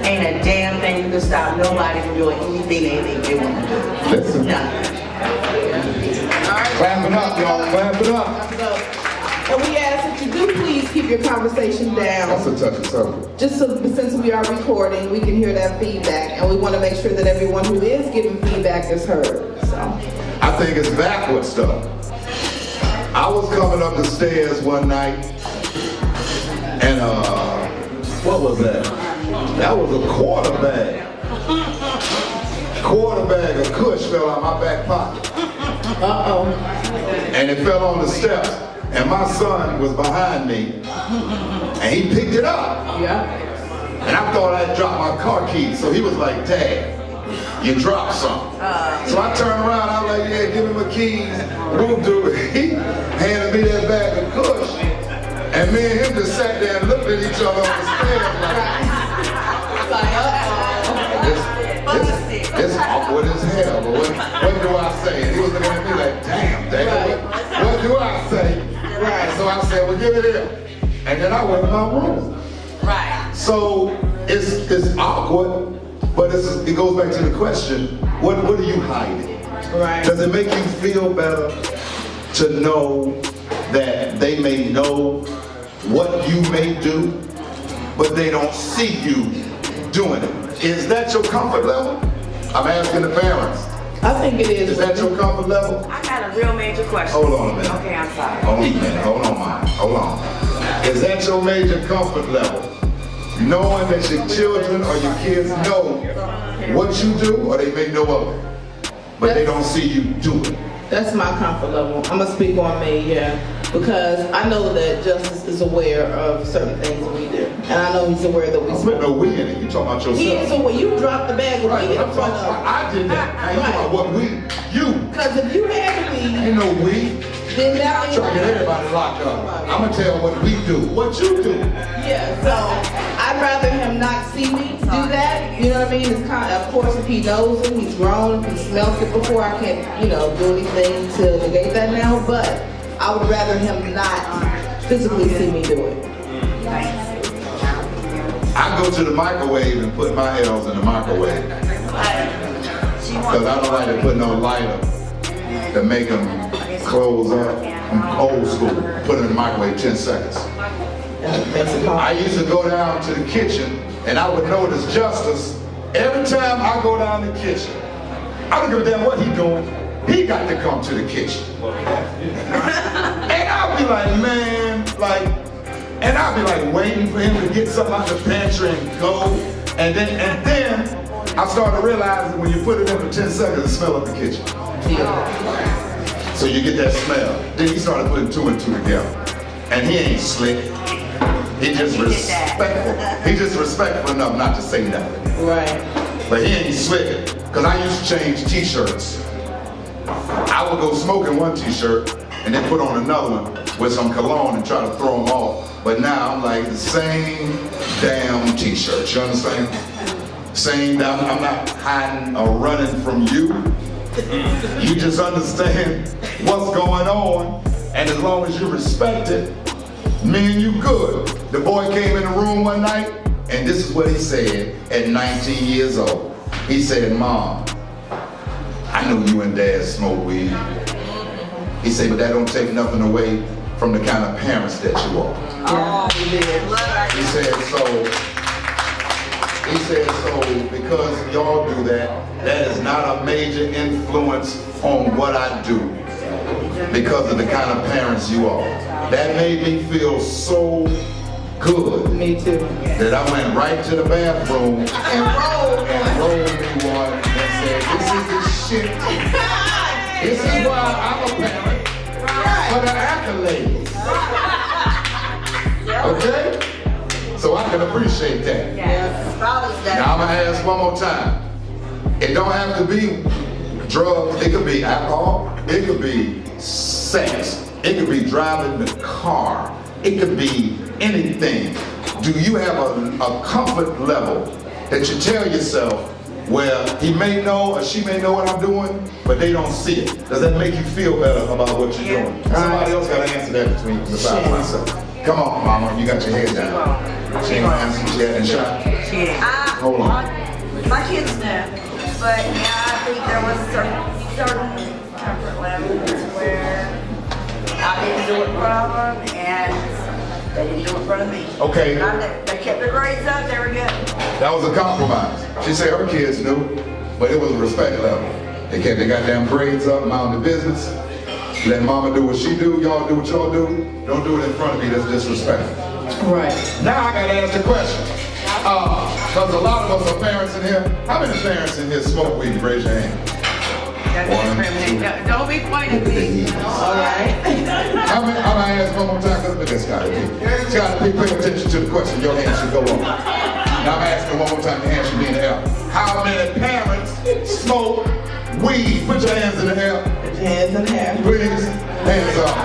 ain't a damn thing to stop nobody from doing anything they think they want to do. Listen. Nothing. Clap it up, y'all. Clap it up. And we ask that you do please keep your conversation down. That's a touchy subject. Just so, since we are recording, we can hear that feedback, and we want to make sure that everyone who is giving feedback is heard. So I think it's backwards stuff. I was coming up the stairs one night, and what was that? That was a quarter bag. Quarter bag of Kush fell out my back pocket. Uh-oh. And it fell on the steps. And my son was behind me, and he picked it up. Yeah. And I thought I'd dropped my car keys. So he was like, Dad, you dropped something. So I turned around, I was like, yeah, give him my keys. Boom, dude. He handed me that bag of Kush. And me and him just sat there and looked at each other on the stairs like, it's awkward as hell, but what do I say? And he was looking at me like, damn, Dad, what do I say? Right. So I said, well, give it here. And then I went in my room. Right. So it's awkward, but it goes back to the question, what are you hiding? Right. Does it make you feel better to know that they may know what you may do, but they don't see you doing it? Is that your comfort level? I'm asking the parents. I think it is. Is that your comfort level? I got a real major question. Hold on a minute. Okay, I'm sorry. Hold on a minute. Hold on, Mom. Hold on. Is that your major comfort level? Knowing that your children or your kids know what you do, or they may know of it, but they don't see you do it? That's my comfort level. I'm gonna speak on me, yeah. Because I know that Justice is aware of certain things we do. And I know he's aware that we put no we in it. You talking about yourself. Yeah, so when you drop the bag of weed in front of I did that. Now you talking about what we, you. Because if you had weed, ain't no we. Then that I'm trying to get everybody locked up. I'm gonna tell what we do. What you do. Yeah, so I'd rather him not see me do that. You know what I mean? It's kind of course, if he knows it, he's grown, if he smelt it before, I can't, do anything to negate that now. But I would rather him not physically see me do it. I go to the microwave and put my L's in the microwave. Because I don't like to put no lighter to make them close up. I'm old school. Put them in the microwave 10 seconds. I used to go down to the kitchen and I would notice Justice. Every time I go down the kitchen, I don't give a damn what he doing. He got to come to the kitchen. And I'll be like, man, and I'll be like waiting for him to get something out the pantry and go. And then I started realizing when you put it in for 10 seconds, it smells up the kitchen. So you get that smell. Then he started putting 2 and 2 together. And he ain't slick. He just respectful. He just respectful enough not to say nothing. Right. But he ain't slick. Cause I used to change t-shirts. I would go smoke in one t-shirt and then put on another one with some cologne and try to throw them off. But now I'm like the same damn t-shirt. You understand? Same damn. I'm not hiding or running from you. You just understand what's going on, and as long as you respect it, me and you good. The boy came in the room one night, and this is what he said at 19 years old. He said, "Mom, I knew you and Dad smoked weed." He said, "But that don't take nothing away from the kind of parents that you are." Oh, he did. He said, so because y'all do that, that is not a major influence on what I do because of the kind of parents you are. That made me feel so good. Me too. That I went right to the bathroom and rolled me one and said, "This is the shit. This is why I'm a parent for the accolades." Okay? So I can appreciate that. Now I'm gonna ask one more time. It don't have to be drugs. It could be alcohol. It could be sex. It could be driving the car. It could be anything. Do you have a comfort level that you tell yourself where he may know or she may know what I'm doing, but they don't see it? Does that make you feel better about what you're doing? Somebody else got to answer that besides myself. Come on, Mama, you got your head down. She ain't gonna answer yet and shot. Hold on. My kids know, but yeah, I think there was certain comfort levels where I didn't do it in front of them, and they didn't do it in front of me. Okay. They kept their grades up, they were good. That was a compromise. She said her kids knew, but it was a respect level. They kept their goddamn grades up, mind the business. Let Mama do what she do, y'all do what y'all do. Don't do it in front of me, that's disrespectful. Right. Now I gotta ask the question. Because a lot of us are parents in here. How many parents in here smoke weed? Raise your hand. Don't be pointing at me. All right. I'm gonna ask one more time. Look at Scotty P. Scotty P, pay attention to the question. Your hand should go on. Now I'm asking one more time. Your hand should be in the air. How many parents smoke weed? Put your hands in the air. Put your hands in the air. Please. Hands up.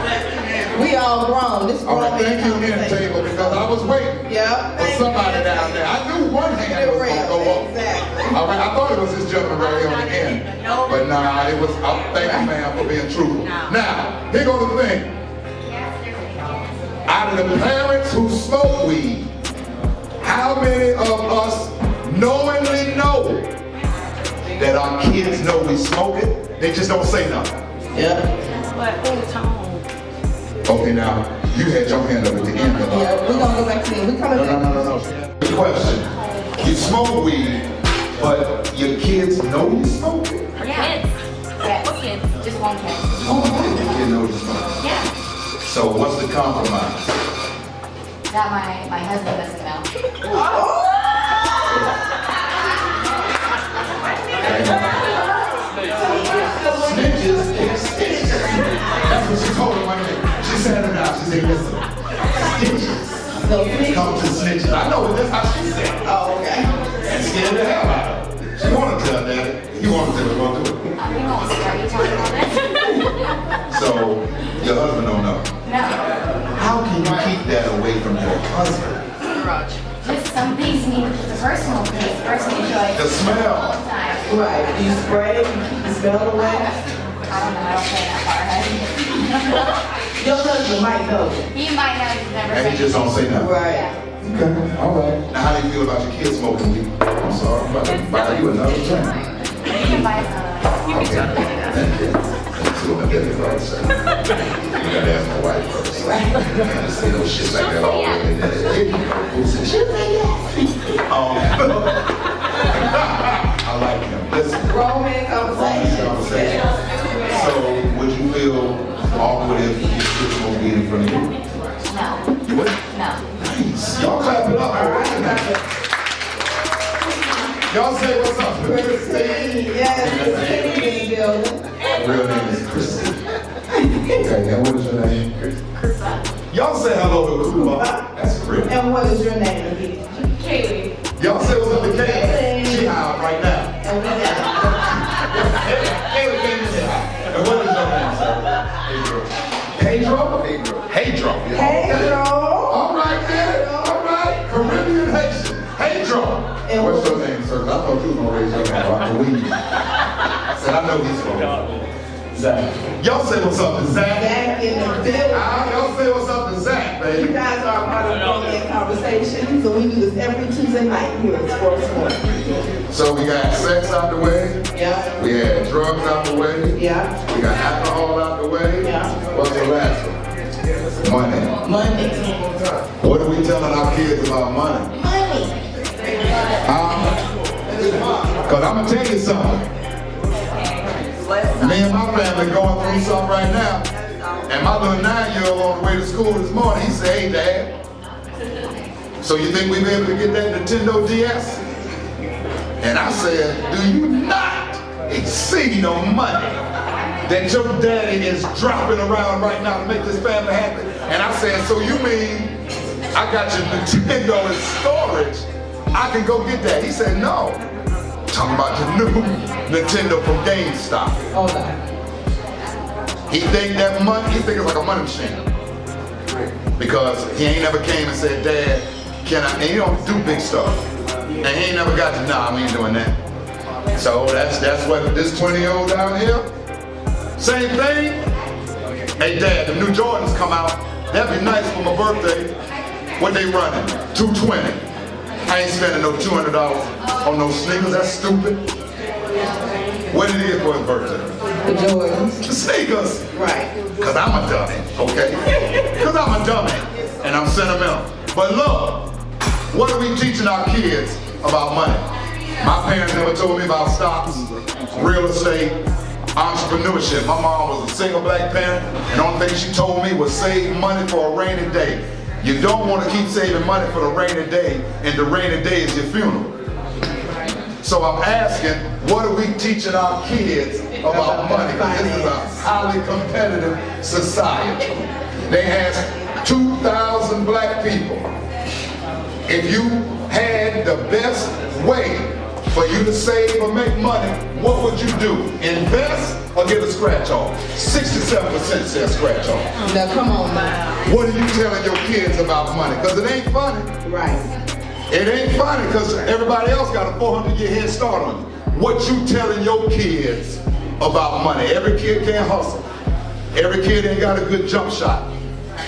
We all grown. This all right, thank you again, table, because I was waiting for somebody down there. I knew one hand was going to go up. Exactly. All right, I thought it was this gentleman right here on the end. But nah, it was, thank you, ma'am, for being truthful. Now, here goes the thing. Out of the parents who smoke weed, how many of us knowingly know that our kids know we smoke it? They just don't say nothing. Yeah. Okay, now, you had your hand up at the end. Yeah, we're going to go back to you. We're coming back. No. The question. You smoke weed, but your kids know you smoke it? Kids. Yeah, kids. Just one kid. Oh, your kid knows you smoke it. Yeah. So what's the compromise? That my husband doesn't know. Snitches get stitches. That's what she told him one day. She sat her down. She said, "Listen, snitches come to snitches." I know, but that's how she said it. Oh, okay. And scared the hell out of her. She wanted to tell Daddy. He wanted to tell her, "Go do it." We won't scare you talking about this. So your husband don't know. No. How can you keep that away from your husband? Just some things need the personal things. Personal choice. The smell. All the time. Right. Do you spray? You keep the smell away? I don't know. I don't play that far. Your husband might know. He might know. He's never. And he just don't say nothing. Right. Okay, all right. Now how do you feel about your kids smoking weed? I'm sorry, I'm about to buy you another drink. You can buy some. You can totally do that. Thank you. Let's see what my daddy right say. You gotta ask my wife first. I can't say no shit like that all the way. Who said shit like that? I like him. Listen. Grownman Coversations. So, would you feel awkward if you took smoke weed in front of you? No. You would? No. Nice. Y'all clap it up. All right. Y'all say what's up. Christine. Yes, Christine in the building. Real name is Christine. Okay, and what is your name? Y'all say hello to Kuba. That's Really? And what is your name again? Kaylee. Y'all say what's up to Kaylee? She out right now. And we got Kaylee came in here. And what is your name, sir? Pedro? Pedro. Pedro. All right, man. All right. Caribbean Haitian. Pedro. And what's your name, sir? I thought you was going to raise your hand about the weed. I said, I know he's from Zach. Y'all say what's up to Zach. Zach in the building. Y'all say what's up to Zach, baby. You guys are a part of Grownman Conversations, so we do this every Tuesday night here at Sports Morning. So we got sex out the way. Yeah. We had drugs out the way. Yeah. We got alcohol out the way. Yeah. What's the last one? Money. Money. What are we telling our kids about money? Money. Because I'm going to tell you something. Me and my family going through something right now. And my little 9-year-old on the way to school this morning, he said, hey, Dad, so you think we'll be able to get that Nintendo DS? And I said, do you not exceed on money that your daddy is dropping around right now to make this family happy? And I said, so you mean I got your Nintendo in storage, I can go get that? He said, no. Talking about the new Nintendo from GameStop. Hold on. He think that money, he think it's like a money machine. Because he ain't never came and said, Dad, can I, and he don't do big stuff. And he ain't never got to, nah, we ain't doing that. So that's what this 20-year-old down here, same thing. Hey Dad, the new Jordans come out, that'd be nice for my birthday. What they running? $220. I ain't spending no $200 on no sneakers, that's stupid. What did he get for his birthday? The Jordans. The sneakers. Right. Because I'm a dummy, okay? Because I'm a dummy, and I'm sentimental. But look, what are we teaching our kids about money? My parents never told me about stocks, real estate, entrepreneurship. My mom was a single black parent, and the only thing she told me was save money for a rainy day. You don't want to keep saving money for the rainy day, and the rainy day is your funeral. So I'm asking, what are we teaching our kids about money? This is a highly competitive society. They have 2,000 black people. If you had the best way for you to save or make money, what would you do? Invest or get a scratch off? 67% says scratch off. Now come on now. What are you telling your kids about money? Because it ain't funny. Right. It ain't funny because everybody else got a 400-year head start on you. What you telling your kids about money? Every kid can't hustle. Every kid ain't got a good jump shot.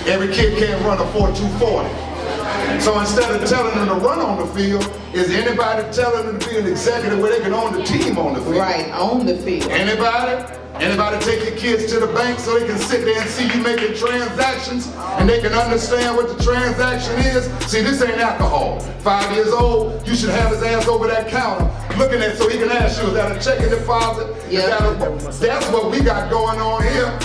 Every kid can't run a 4.240. So instead of telling them to run on the field, is anybody telling them to be an executive where they can own the team on the field? Right, on the field. Anybody? Anybody take your kids to the bank so they can sit there and see you making transactions and they can understand what the transaction is? See, this ain't alcohol. 5 years old, you should have his ass over that counter looking at so he can ask you, is that a checking deposit? Yeah. That's what we got going on here.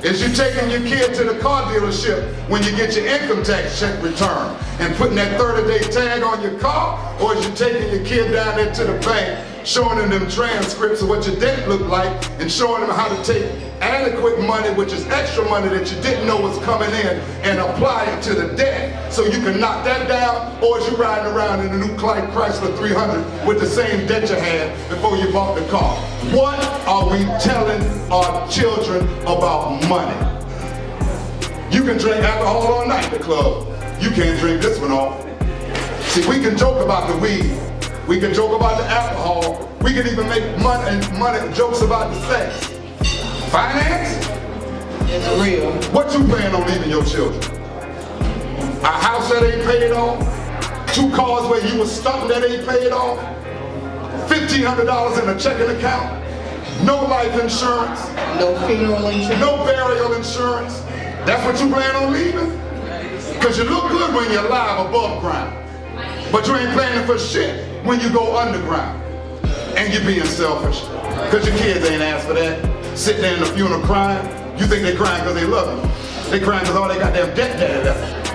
Is you taking your kid to the car dealership when you get your income tax check return and putting that 30-day tag on your car, or is you taking your kid down there to the bank, showing them transcripts of what your debt looked like and showing them how to take adequate money, which is extra money that you didn't know was coming in, and apply it to the debt so you can knock that down, or is you riding around in a new Chrysler 300 with the same debt you had before you bought the car? What are we telling our children about money? You can drink alcohol all night at the club. You can't drink this one off. See, we can joke about the weed. We can joke about the alcohol. We can even make money jokes about the sex. Finance? It's real. What you plan on leaving your children? A house that ain't paid off? 2 cars where you was stuck that ain't paid off? $1,500 in a checking account? No life insurance? No funeral insurance? No burial insurance? That's what you plan on leaving? Because you look good when you're alive above ground. But you ain't planning for shit when you go underground. And you're being selfish. Because your kids ain't asked for that. Sitting there in the funeral crying. You think they're crying because they love you. They crying because all they got damn debt left.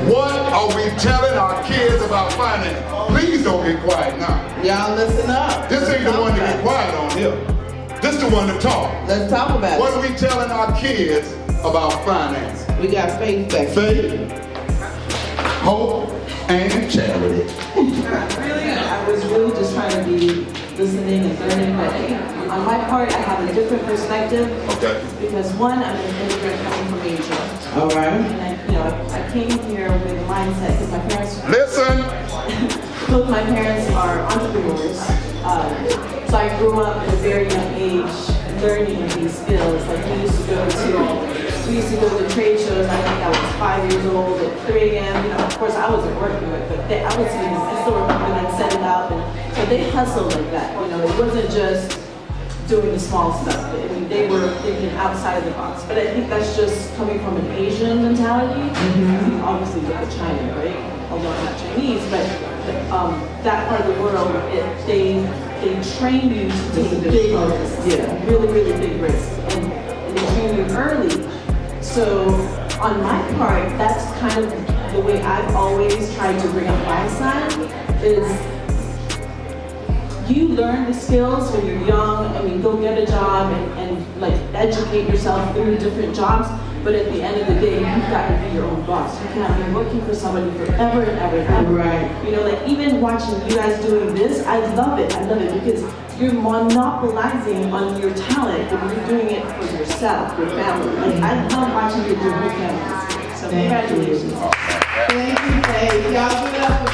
What are we telling our kids about finance? Please don't get quiet now. Y'all listen up. This ain't the one to get quiet on here. This the one to talk. Let's talk about What it. are we telling our kids about finance? We got Faith back. Faith? hope, and charity. I was really just trying to be listening and learning, but on my part, I have a different perspective. Okay. Because one, I'm an immigrant coming from Asia. All right. And I came here with a mindset because my parents. Listen. Both my parents are entrepreneurs. So I grew up at a very young age learning these skills. Like we used to go to trade shows. I think I was 5 years old at 3 a.m. Of course I wasn't working with it, but I still remember them setting up, and so they hustled like that. It wasn't just doing the small stuff. I mean, they were thinking outside of the box. But I think that's just coming from an Asian mentality. Mm-hmm. Obviously, look at China, right? Although I'm not Chinese, but that part of the world, they train you to take big risks. Yeah, really, really big risks, and they train you early. So on my part, that's kind of the way I've always tried to bring up my son is you learn the skills when you're young. I mean, go get a job and like educate yourself through different jobs. But at the end of the day, you've got to be your own boss. You can't be working for somebody forever and ever and ever. Right. Like even watching you guys doing this, I love it. I love it because you're monopolizing on your talent, but you're doing it for yourself, your family. Like I love watching you do your families. So congratulations. Thank you, Faye. Y'all give it up for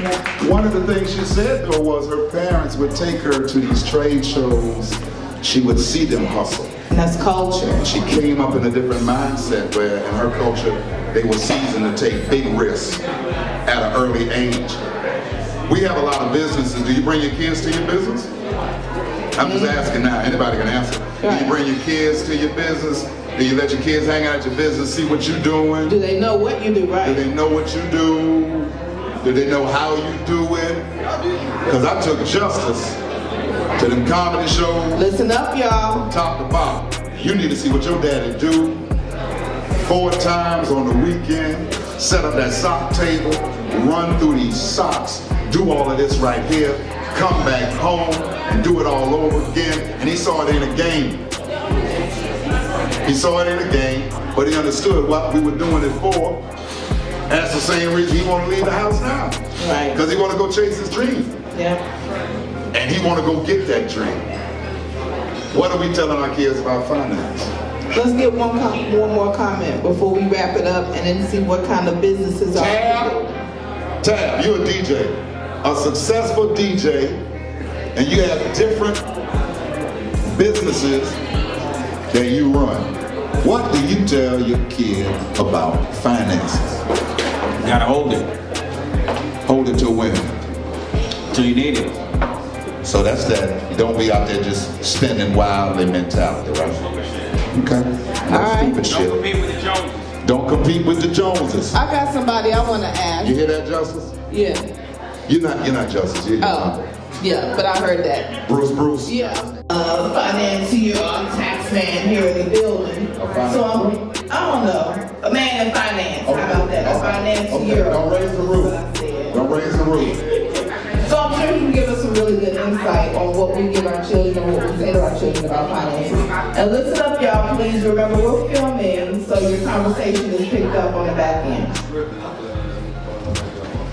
Faye. One of the things she said though was her parents would take her to these trade shows. She would see them hustle. And that's culture. She came up in a different mindset where in her culture, they were seasoned to take big risks at an early age. We have a lot of businesses. Do you bring your kids to your business? I'm just asking now, anybody can answer. Do you bring your kids to your business? Do you let your kids hang out at your business, see what you're doing? Do they know what you do, right? Do they know what you do? Do they know how you do it? Because I took Justice to them comedy shows. Listen up, y'all. Top to bottom. You need to see what your daddy do. 4 times on the weekend, set up that sock table, run through these socks, do all of this right here, come back home and do it all over again. And he saw it in a game. He saw it in a game, but he understood what we were doing it for. And that's the same reason he want to leave the house now. Right. Because he want to go chase his dream. Yeah. And he want to go get that dream. What are we telling our kids about finance? Let's get one more comment before we wrap it up and then see what kind of businesses are. Tab, you're a DJ, a successful DJ, and you have different businesses that you run. What do you tell your kid about finances? You gotta hold it. Hold it till when? Till you need it. So that's that. Don't be out there just spending wildly mentality, right? Okay. All right. Stupid shit. Don't compete with the Joneses. Don't compete with the Joneses. I got somebody I want to ask. You hear that, Justice? Yeah. You're not Justice. You're yeah, but I heard that. Bruce. Yeah. Financier, tax man here in the building. So I don't know. A man in finance. How about that? A financier. Okay. Don't raise the roof. Don't raise the roof. So I'm sure you can give us some really good insight on what we give our children and what we say to our children about finances. And listen up, y'all. Please remember we're filming, so your conversation is picked up on the back end.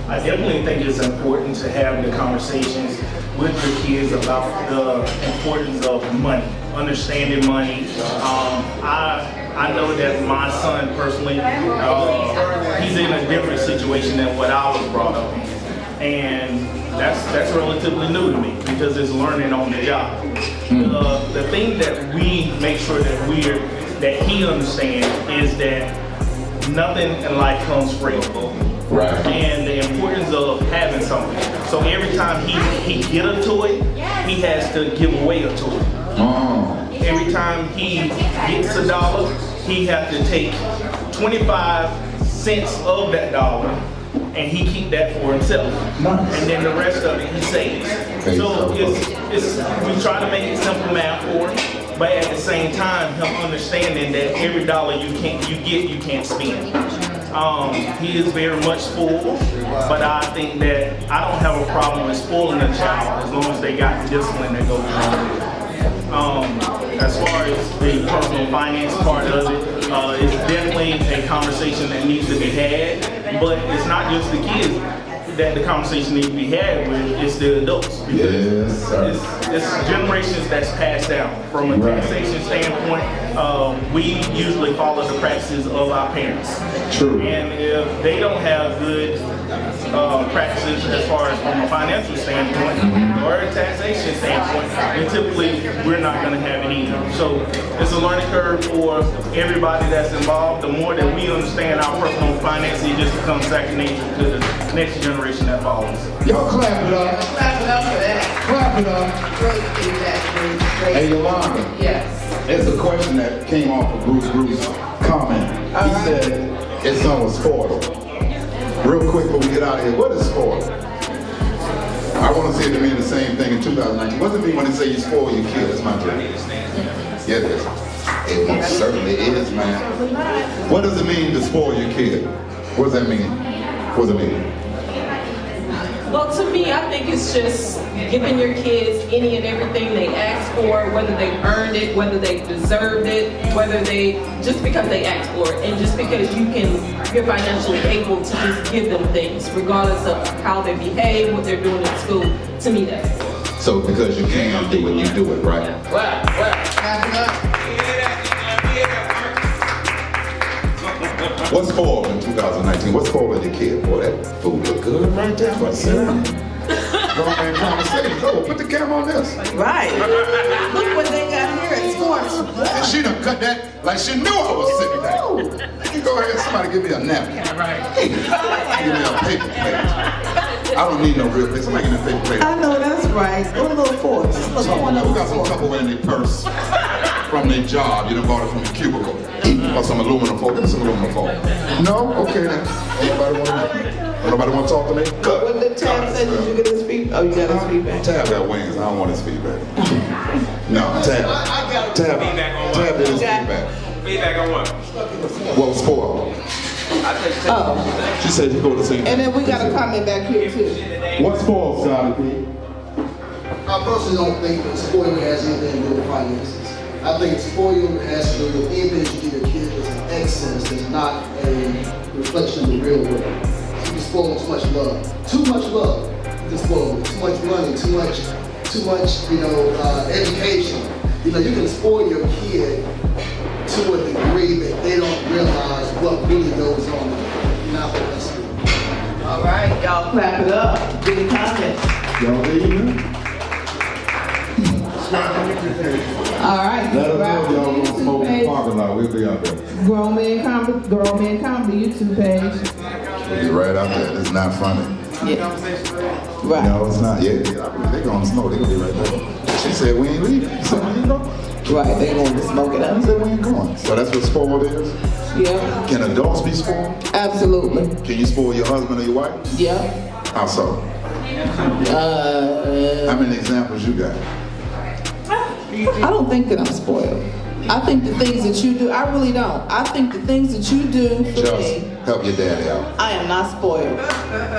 I definitely think it's important to have the conversations with your kids about the importance of money, understanding money. I know that my son personally, he's in a different situation than what I was brought up in. And that's relatively new to me because it's learning on the job. The thing that we make sure that he understands is that nothing in life comes free. Right. And the importance of having something. So every time he get a toy, he has to give away a toy. Every time he gets $1, he has to take 25 cents of that dollar and he keep that for himself. And then the rest of it he saves. So we try to make it simple math for him, but at the same time him understanding that every dollar you can't spend. He is very much spoiled, but I think that I don't have a problem with spoiling a child as long as they got the discipline that goes along with it. As far as the personal finance part of it, It's definitely a conversation that needs to be had, but it's not just the kids that the conversation needs to be had with, it's the adults. Yes, sir. It's generations that's passed down. From a taxation standpoint, we usually follow the practices of our parents. True. And if they don't have good practices as far as from a financial standpoint or a taxation standpoint, then typically we're not going to have it either. So it's a learning curve for everybody that's involved. The more that we understand our personal finances, it just becomes second nature to the next generation that follows. Y'all clap it up. Clap it up for that. Clap it up. Great feedback, great. Hey, Yolanda. Yes. It's a question that came off of Bruce's comment. He said his son was spoiled. Real quick before we get out of here, what is spoiled? I want to see it to mean the same thing in 2019. What does it mean when they say you spoil your kid? That's my dream. Yeah, it is. It most certainly is, man. What does it mean to spoil your kid? What does that mean? What does it mean? Well, to me, I think it's just giving your kids any and everything they ask for, whether they earned it, whether they deserved it, whether they, just because they asked for it, and just because you're financially able to just give them things, regardless of how they behave, what they're doing in school. To me, that's it. So because you can do it, you do it, right? What's spoiled in 2019? What's spoiled in your kid? Boy, that food look good right there. What's that? Grownman Coversations. Oh, put the camera on this. Right. Look what they got here at sports. And she done cut that like she knew I was sitting there. Go ahead, somebody give me a napkin. Right. Give me a paper plate. I don't need no real plate. Somebody give me a paper plate. I know that's right. Go to little forks. We got some couple in their purse from their job. You done bought it from the cubicle. Or some aluminum foil. Give me some aluminum foil. No? Okay then. Nobody want to talk to me? Good. What did Tab say? Did you get his feedback? Oh, you got his feedback. Tab got wings. I don't want his feedback. No, Tab did his feedback. Feedback on what? Well, spoiled. Oh. She said you go to the same. And then we got a comment back here too. What's spoiled, Scotty P? I personally don't think that spoiling has anything to do with finances. I think spoiling has to do with anything that you give your kids as an excess that's not a reflection of the real world. You can spoil them too much love. Too much love. You can spoil them. Too much money. Too much, education. You can spoil your kid to a degree that they don't realize what really goes on. Not what that's doing. All right, y'all clap it up. Good comment. Y'all leaving? All right. Let us know if y'all gonna smoke in the parking lot. We'll be out there. Grownman Comedy YouTube page. We'll be right out there. It's not funny. Yeah. Right. No, it's not. Yeah, they're gonna smoke. They're gonna be right there. She said we ain't leaving. So we ain't going. Right, they're going to smoke it up. She said we ain't going. So that's what spoiled is? Yeah. Can adults be spoiled? Absolutely. Can you spoil your husband or your wife? Yeah. How so? How many examples you got? I don't think that I'm spoiled. I think the things that you do, I really don't. I think the things that you do for Just me, help your daddy out. I am not spoiled.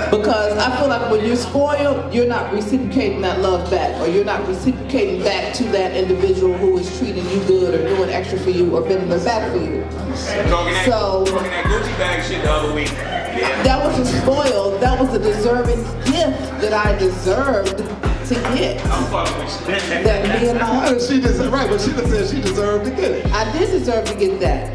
Because I feel like when you're spoiled, you're not reciprocating that love back, or you're not reciprocating back to that individual who is treating you good or doing extra for you or bending their back for you. Talking that Gucci bag shit the other week. Yeah. That wasn't spoiled, that was a deserving gift that I deserved to get. That me and my husband. She deserved, right, but she said she deserved to get it. I did deserve to get that.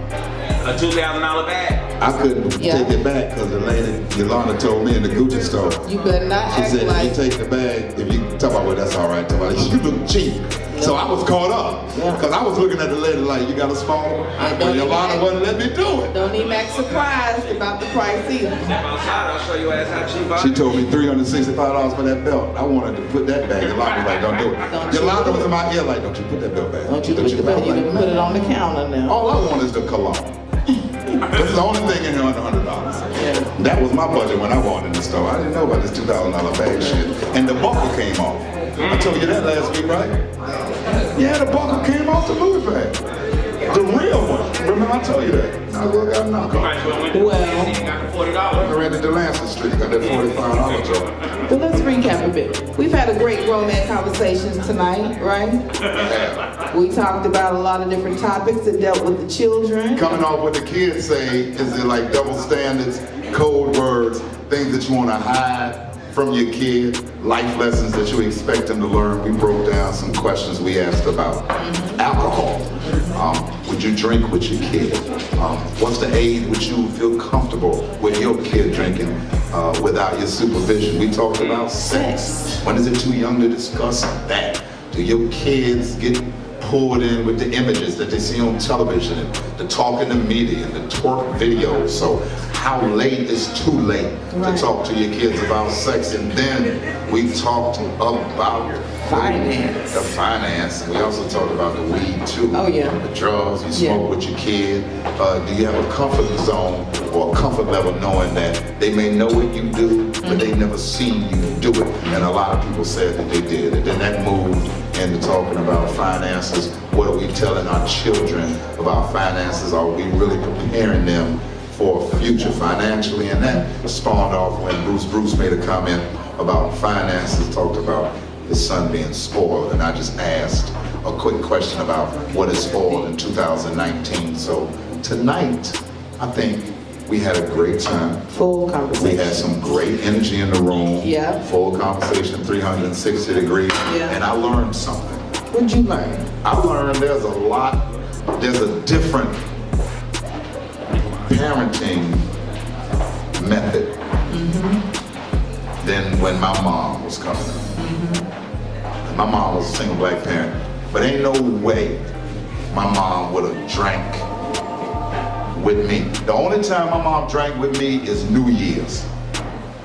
A $2,000 bag. I couldn't take it back because the lady, Yolanda, told me in the Gucci store. You better not She act said, like. if you take the bag, if you talk about, well, that's all right, talk about it. You look cheap. So I was caught up. Because I was looking at the lady like, you got a small? But Yolanda wouldn't let me do it. Don't even act surprised about the price either. Step outside, I'll show you ass how cheap I am. She told me $365 for that belt. I wanted to put that back. Yolanda was like, don't do it. Yolanda was in my ear like, don't you put that belt back. Don't you put the belt, you can put it on the counter now. All I want is the cologne. This is the only thing in here under $100. Yeah. That was my budget when I walked in the store. I didn't know about this $2,000 bag shit. And the buckle came off. I told you that last week, right? Yeah, the buckle came off the Louis bag. The real one. Remember I told you that? I got a knockoff. Well, I ran to Delancey Street, got that $45 job. But let's recap recap a bit. We've had a great Grownman Conversations tonight, right? We talked about a lot of different topics that dealt with the children. Coming off what the kids say, is it like double standards, code words, things that you want to hide from your kid, life lessons that you expect them to learn? We broke down some questions we asked about alcohol. Would you drink with your kid? What's the age would you feel comfortable with your kid drinking without your supervision? We talked about sex. When is it too young to discuss that? Do your kids get pulled in with the images that they see on television and the talk in the media and the twerk videos? So how late is too late to talk to your kids about sex? And then we talked about finance. The finance. We also talked about the weed too. Oh yeah. The drugs, you smoke with your kid. Do you have a comfort zone or a comfort level knowing that they may know what you do, but they never seen you do it? And a lot of people said that they did. And then that moved into talking about finances. What are we telling our children about finances? Are we really preparing them for a future financially? And that spawned off when Bruce made a comment about finances, talked about his son being spoiled, and I just asked a quick question about what is spoiled in 2019. So tonight, I think we had a great time. Full conversation. We had some great energy in the room. Yeah. Full conversation, 360 degrees. Yeah. And I learned something. What'd you learn? I learned there's a different parenting method than when my mom was coming up. My mom was a single black parent, but ain't no way my mom would have drank with me. The only time my mom drank with me is New Year's,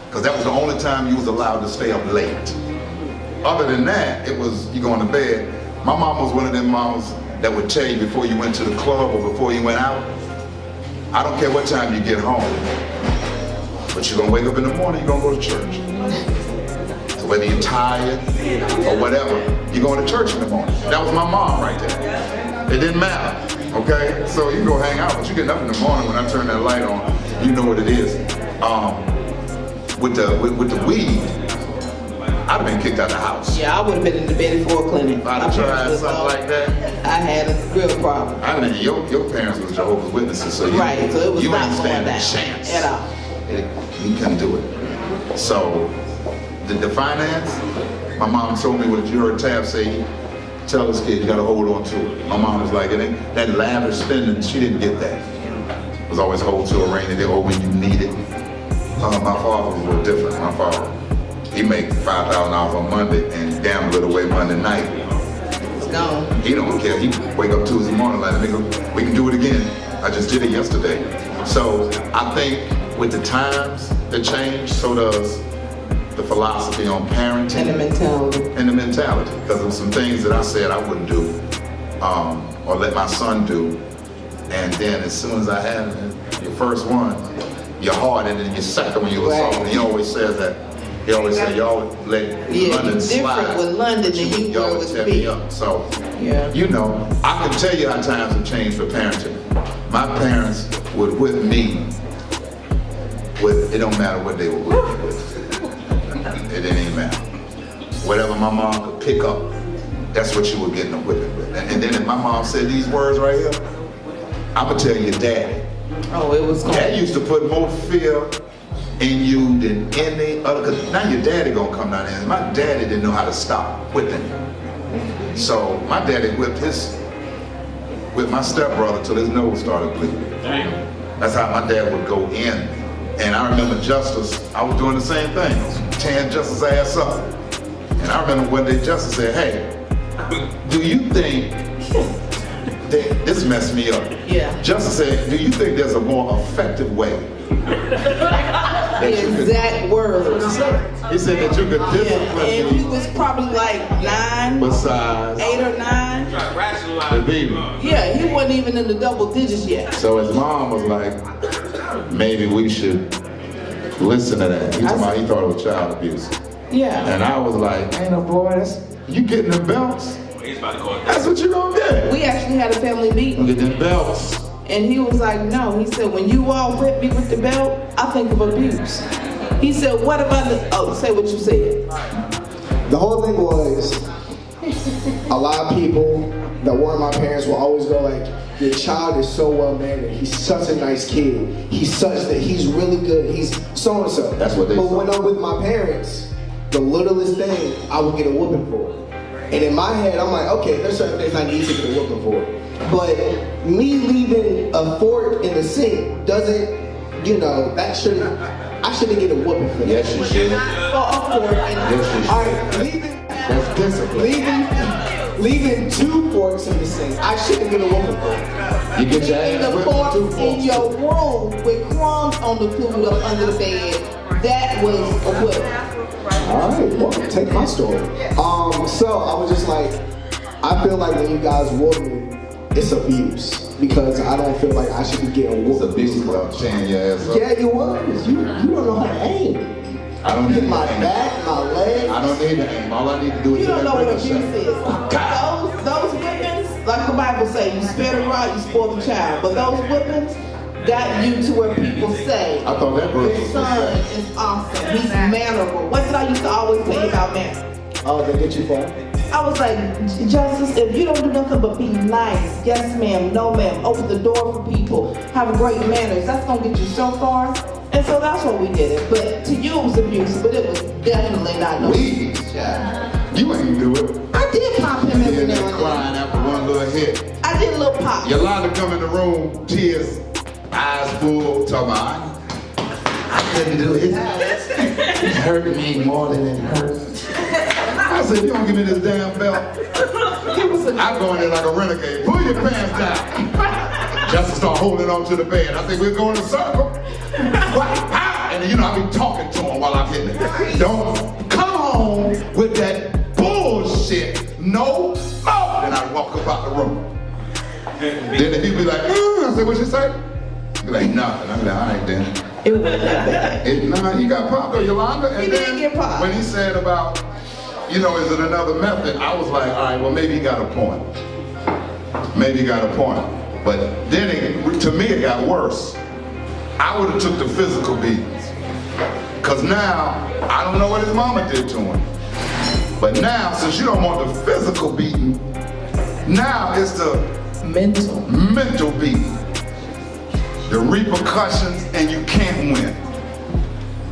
because that was the only time you was allowed to stay up late. Other than that, it was you going to bed. My mom was one of them moms that would tell you before you went to the club or before you went out, I don't care what time you get home, but you're gonna wake up in the morning, you're gonna go to church. So whether you're tired or whatever, you're going to church in the morning. That was my mom right there. It didn't matter, okay? So you go hang out, but you get up in the morning when I turn that light on, you know what it is. With the weed, I'd have been kicked out of the house. Yeah, I would have been in the Betty Ford clinic. I'd have tried something like that. I had a real problem. I mean, your parents was Jehovah's Witnesses, so you, right, so it was you not ain't stand going a down chance at all. You couldn't do it. So the finance, my mom told me what you heard Tab say, tell this kid you gotta hold on to it. My mom was like, it ain't that lavish spending, she didn't get that. It was always hold to a rainy day or when you need it. My father was a little different. My father, he make $5,000 on Monday and gamble it away Monday night. It's gone. He don't care. He wake up Tuesday morning like, we can do it again. I just did it yesterday. So I think with the times that change, so does the philosophy on parenting. And the mentality. And the mentality. Because of some things that I said I wouldn't do, or let my son do. And then as soon as I have your first one, you're hard, and then your second one, you're soft. And he always says that. He always said, y'all let London slide. Different with London than you were with me up. So, you know, I can tell you how times have changed for parenting. My parents would whip me with, it don't matter what they would whip me with. It didn't even matter. Whatever my mom could pick up, that's what you were getting a whipping with. And then if my mom said these words right here, I'm gonna tell you, Daddy. Oh, it was. Dad used to put more fear in you than any other, because now your daddy gonna come down there. And my daddy didn't know how to stop whipping. So my daddy whipped my stepbrother till his nose started bleeding. Damn. That's how my dad would go in. And I remember Justice, I was doing the same thing. I was tearing Justice's ass up. And I remember one day Justice said, hey, do you think that, this messed me up. Yeah. Justice said, do you think there's a more effective way? The exact words. He said that you could discipline and he was probably like 9, besides 8 or 9. The baby. Yeah, he wasn't even in the double digits yet. So his mom was like, maybe we should listen to that. He thought it was child abuse. Yeah. And I was like, ain't no boy, you getting the belts. That's what you gonna get. We actually had a family meeting. Get them belts. And he was like, no. He said, when you all whip me with the belt, I think of abuse. He said, what about the, oh, say what you said. The whole thing was, a lot of people that weren't my parents will always go like, your child is so well mannered. He's such a nice kid. He's really good. He's so and so. That's what they But say. when I'm with my parents, the littlest thing I would get a whooping for. And in my head, I'm like, okay, there's certain things I need to get a whooping for. But me leaving a fork in the sink doesn't, you know, I shouldn't get a whooping for that. Yes, you should. For a fork in the sink. All right, That's discipline. leaving 2 forks in the sink, I shouldn't get a whooping for it. You get your Leaving ass the whipped with 2 fork forks. in your room with crumbs on the food up under the bed, that was a whip. All right, well, take my story. So I was just like, I feel like when you guys whoop me, it's abuse because I don't feel like I should be getting whooped. It's abuse about tearing your ass up. Yeah, you was. You don't know how to aim. I don't need My to aim. back, my legs. I don't need to aim. All I need to do is You don't know what abuse ricochet. is. Those whippings, like the Bible say, you spare the rod, you spoil the child. But those whippings got you to where people say, I thought that verse your was son is awesome. He's mannerable. What did I used to always tell you about manner? Oh, they get you far? I was like, Justice, if you don't do nothing but be nice, yes ma'am, no ma'am, open the door for people, have great manners, that's gonna get you so far. And so that's what we did it. But to you it was abusive, but it was definitely not no. Please, you ain't do it. I did pop him every You now there and then. crying after one little hit. I did a little pop. Yolanda come in the room, tears, eyes full, talking about, I couldn't do it. It hurt me more than it hurt. I said, you don't give me this damn belt. I'm going in like a renegade. Pull your pants down. Just to start holding on to the bed. I think we're going in a circle. And then, you know, I be talking to him while I'm hitting it. Don't come home with that bullshit no more. Then I walk about the room. Then he'd be like, I said, what you say? He'd be like, nothing. I'm like, all right then. It wasn't that bad. Nah, he got popped though, Yolanda. And He didn't get popped. When he said about, you know, is it another method? I was like, all right, well, maybe he got a point. Maybe he got a point. But then to me, it got worse. I would have took the physical beatings. Because now, I don't know what his mama did to him. But now, since you don't want the physical beating, now it's the mental beating. The repercussions, and you can't win.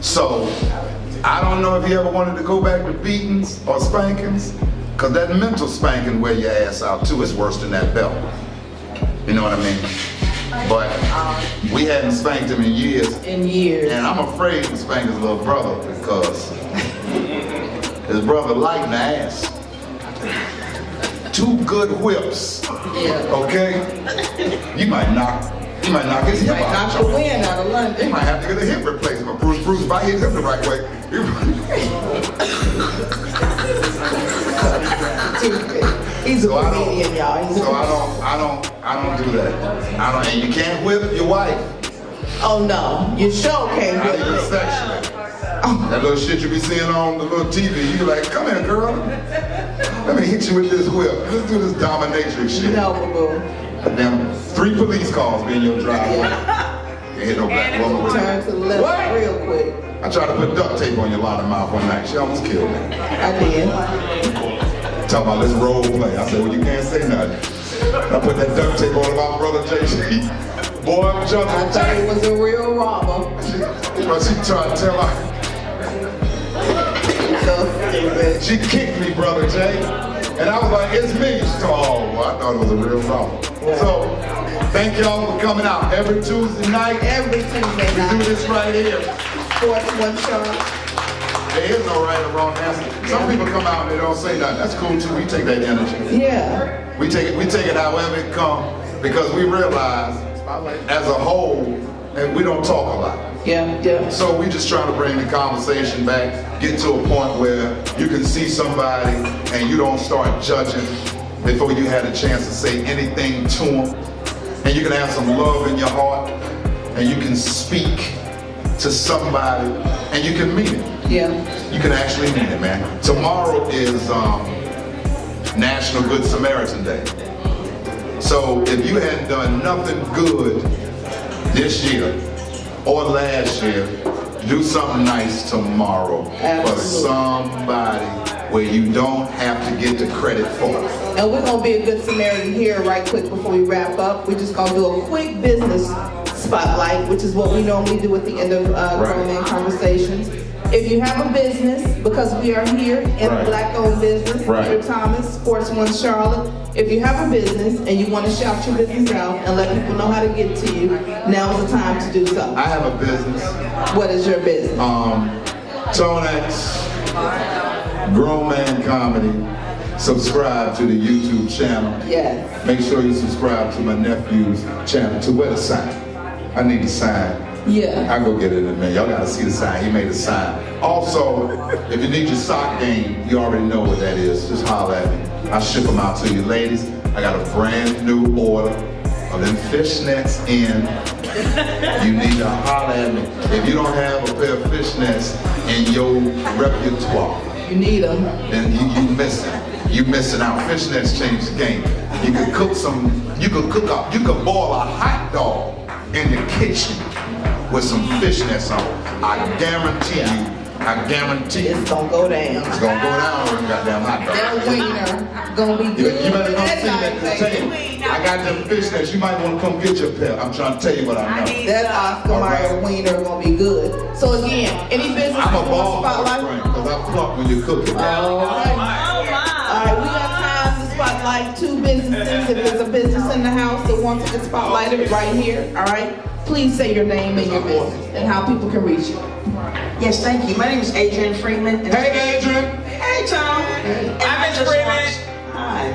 So, I don't know if he ever wanted to go back to beatings or spankings, because that mental spanking wear your ass out too is worse than that belt. You know what I mean? But we hadn't spanked him in years. And I'm afraid to spank his little brother because his brother liked the ass. 2 good whips. Okay? You might knock his hip out. Knock the wind out of London. He might have to get a hip replacement. Bruce, if I hit him the right way. He's a comedian, y'all. So I don't do that. And you can't whip your wife. Oh no, you sure can't Not whip even it. sexually. That little shit you be seeing on the little TV, you be like, come here, girl. Let me hit you with this whip. Let's do this dominatrix shit. No, boo. And then 3 police calls be in your driveway. You hit no black woman with Turn to the left real quick. I tried to put duct tape on Yolanda's mouth one night. She almost killed me. I did. Talking about let's role play. I said, well, you can't say nothing. I put that duct tape on my brother JC. Boy, I'm jumping. I thought it was a real robber. But she tried to tell her. She kicked me, brother Jay. And I was like, it's me. She told, oh, well, I thought it was a real robber. So, thank y'all for coming out every Tuesday night. Every Tuesday night. We do this right here. Sports One Show. There is no right or wrong answer. Some people come out and they don't say nothing. That's cool too. We take that energy. Yeah. We take it however it comes because we realize as a whole and we don't talk a lot. Yeah. So we just trying to bring the conversation back, get to a point where you can see somebody and you don't start judging before you had a chance to say anything to them. And you can have some love in your heart and you can speak to somebody and you can mean it. Yeah. You can actually mean it, man. Tomorrow is National Good Samaritan Day. So if you hadn't done nothing good this year or last year, do something nice tomorrow for somebody where you don't have to get the credit for it. And we're gonna be a good Samaritan here right quick before we wrap up. We're just gonna do a quick business spotlight, which is what we normally do at the end of Grownman Conversations. If you have a business, because we are here in a black-owned business, Mr. Thomas, Sports One Charlotte. If you have a business and you want to shout your business out and let people know how to get to you, now's the time to do so. I have a business. What is your business? Tonex, Grownman Comedy. Subscribe to the YouTube channel. Yes. Make sure you subscribe to my nephew's channel. To wear the sign. I need a sign. Yeah. I'll go get it in a minute. Y'all gotta see the sign. He made a sign. Also, if you need your sock game, you already know what that is. Just holler at me. I'll ship them out to you. Ladies, I got a brand new order of them fishnets in. You need to holler at me. If you don't have a pair of fishnets in your repertoire, you need them. Then you missing. You missing out. Fishnets change the game. You could cook you could boil a hot dog in the kitchen with some fishnets on. I guarantee you. It's gonna go down. It's gonna go down when you got damn hot dog. That wiener gonna be good. You better go see that table. I got them fishnets. You might want to come get your pair. I'm trying to tell you what I know. That Oscar Mayer wiener gonna be good. So again, any business I'm a you want ball to spotlight? because I pluck when you cook it. All right, we got time to spotlight two businesses. If there's a business in the house that wants to get spotlighted right here, all right? Please say your name and your business and how people can reach you. Yes, thank you. My name is Adrian Freeman. Hey, Adrian. Hey, Tom. I'm Freeman. Hi.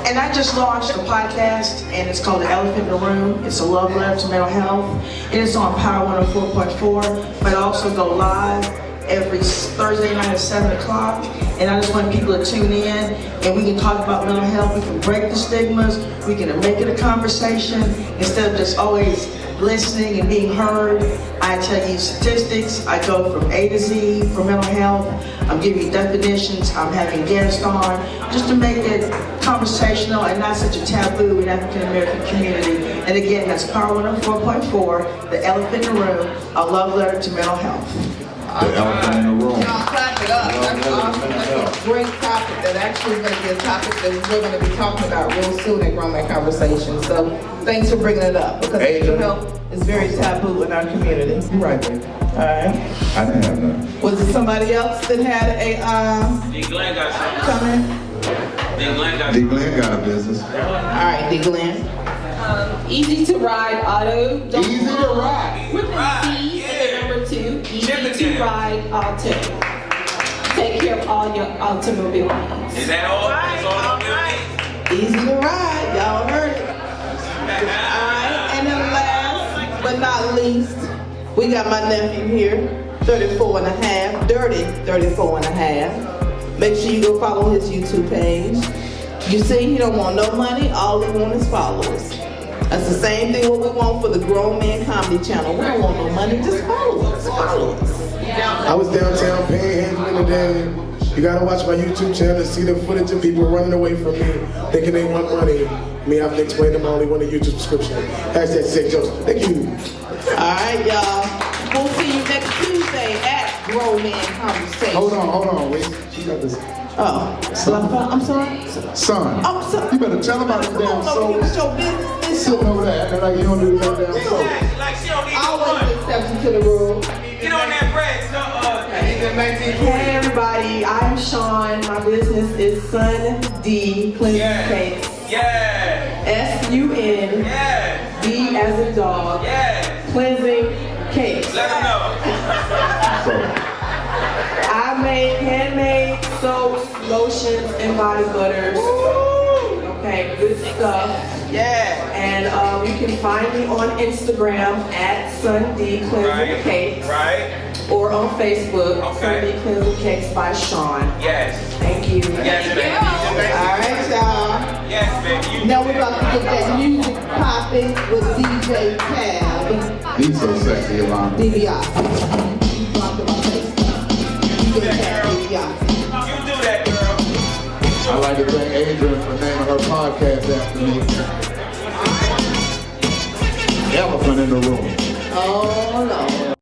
And I just launched a podcast, and it's called The Elephant in the Room. It's a love letter to mental health. It is on Power 104.4, but I also go live every Thursday night at 7 o'clock. And I just want people to tune in, and we can talk about mental health. We can break the stigmas. We can make it a conversation instead of just always listening and being heard. I tell you statistics. I go from A to Z for mental health. I'm giving you definitions. I'm having guests on just to make it conversational and not such a taboo in African American community. And again, that's Power 104.4, The Elephant in the Room, a love letter to mental health. The elephant in the room. Y'all clap it up. That's awesome. That's a great topic that actually is going to be a topic that we're going to be talking about real soon at Grownman Conversations. So thanks for bringing it up because mental health is very taboo in our community. You're right, baby. All right. I didn't have none. Was it somebody else that had a D. Glenn got something. comment? D. Glenn got a business. All right, D. Glenn. Easy to Ride Auto. Easy to Ride. With the C and the number 2. Easy to Ride Auto. Take care of all your automobile needs. Is that all? That's all Easy to ride. Y'all heard it. All right, and then last but not least, we got my nephew here, 34 and a half, dirty 34 and a half. Make sure you go follow his YouTube page. You see, he don't want no money, all he wants is followers. That's the same thing what we want for the Grownman Comedy Channel. We don't want no money, just follow us, follow us. I was downtown panhandling today. You gotta watch my YouTube channel to see the footage of people running away from me, thinking they want money. Me, I have to explain them. I only want a YouTube subscription. Hashtag sick jokes. Thank you. All right, y'all. We'll see you next Tuesday at Grownman Conversations. Hold on, wait. She got this. Oh, I'm sorry. Son. I'm sorry. You better tell him about the damn soul. What's your business? Sitting over there acting like you don't do that damn soul. Like she don't need no Always money. exception to the rule. Get on that bread. Hey everybody, I'm Sean. My business is Sun D Cleansing Cakes. Yeah. S-U-N D as in dog. Cleansing Cakes. Let them know. I make handmade soaps, lotions, and body butters. Okay, good stuff. Yeah. And you can find me on Instagram at Sun D Cleansing Cakes. Right. Or on Facebook, Sun D Cleansing Cakes by Sean. Yes. Thank you. Yes, baby. All right, y'all. Yes, baby. Now we're about to get that music popping with DJ Tab. He's so sexy, Yolanda. DVI. DJ Tab, DVI. You do that, girl. I'd like to thank Adrian for naming her podcast after me. Elephant in the Room. Oh, no.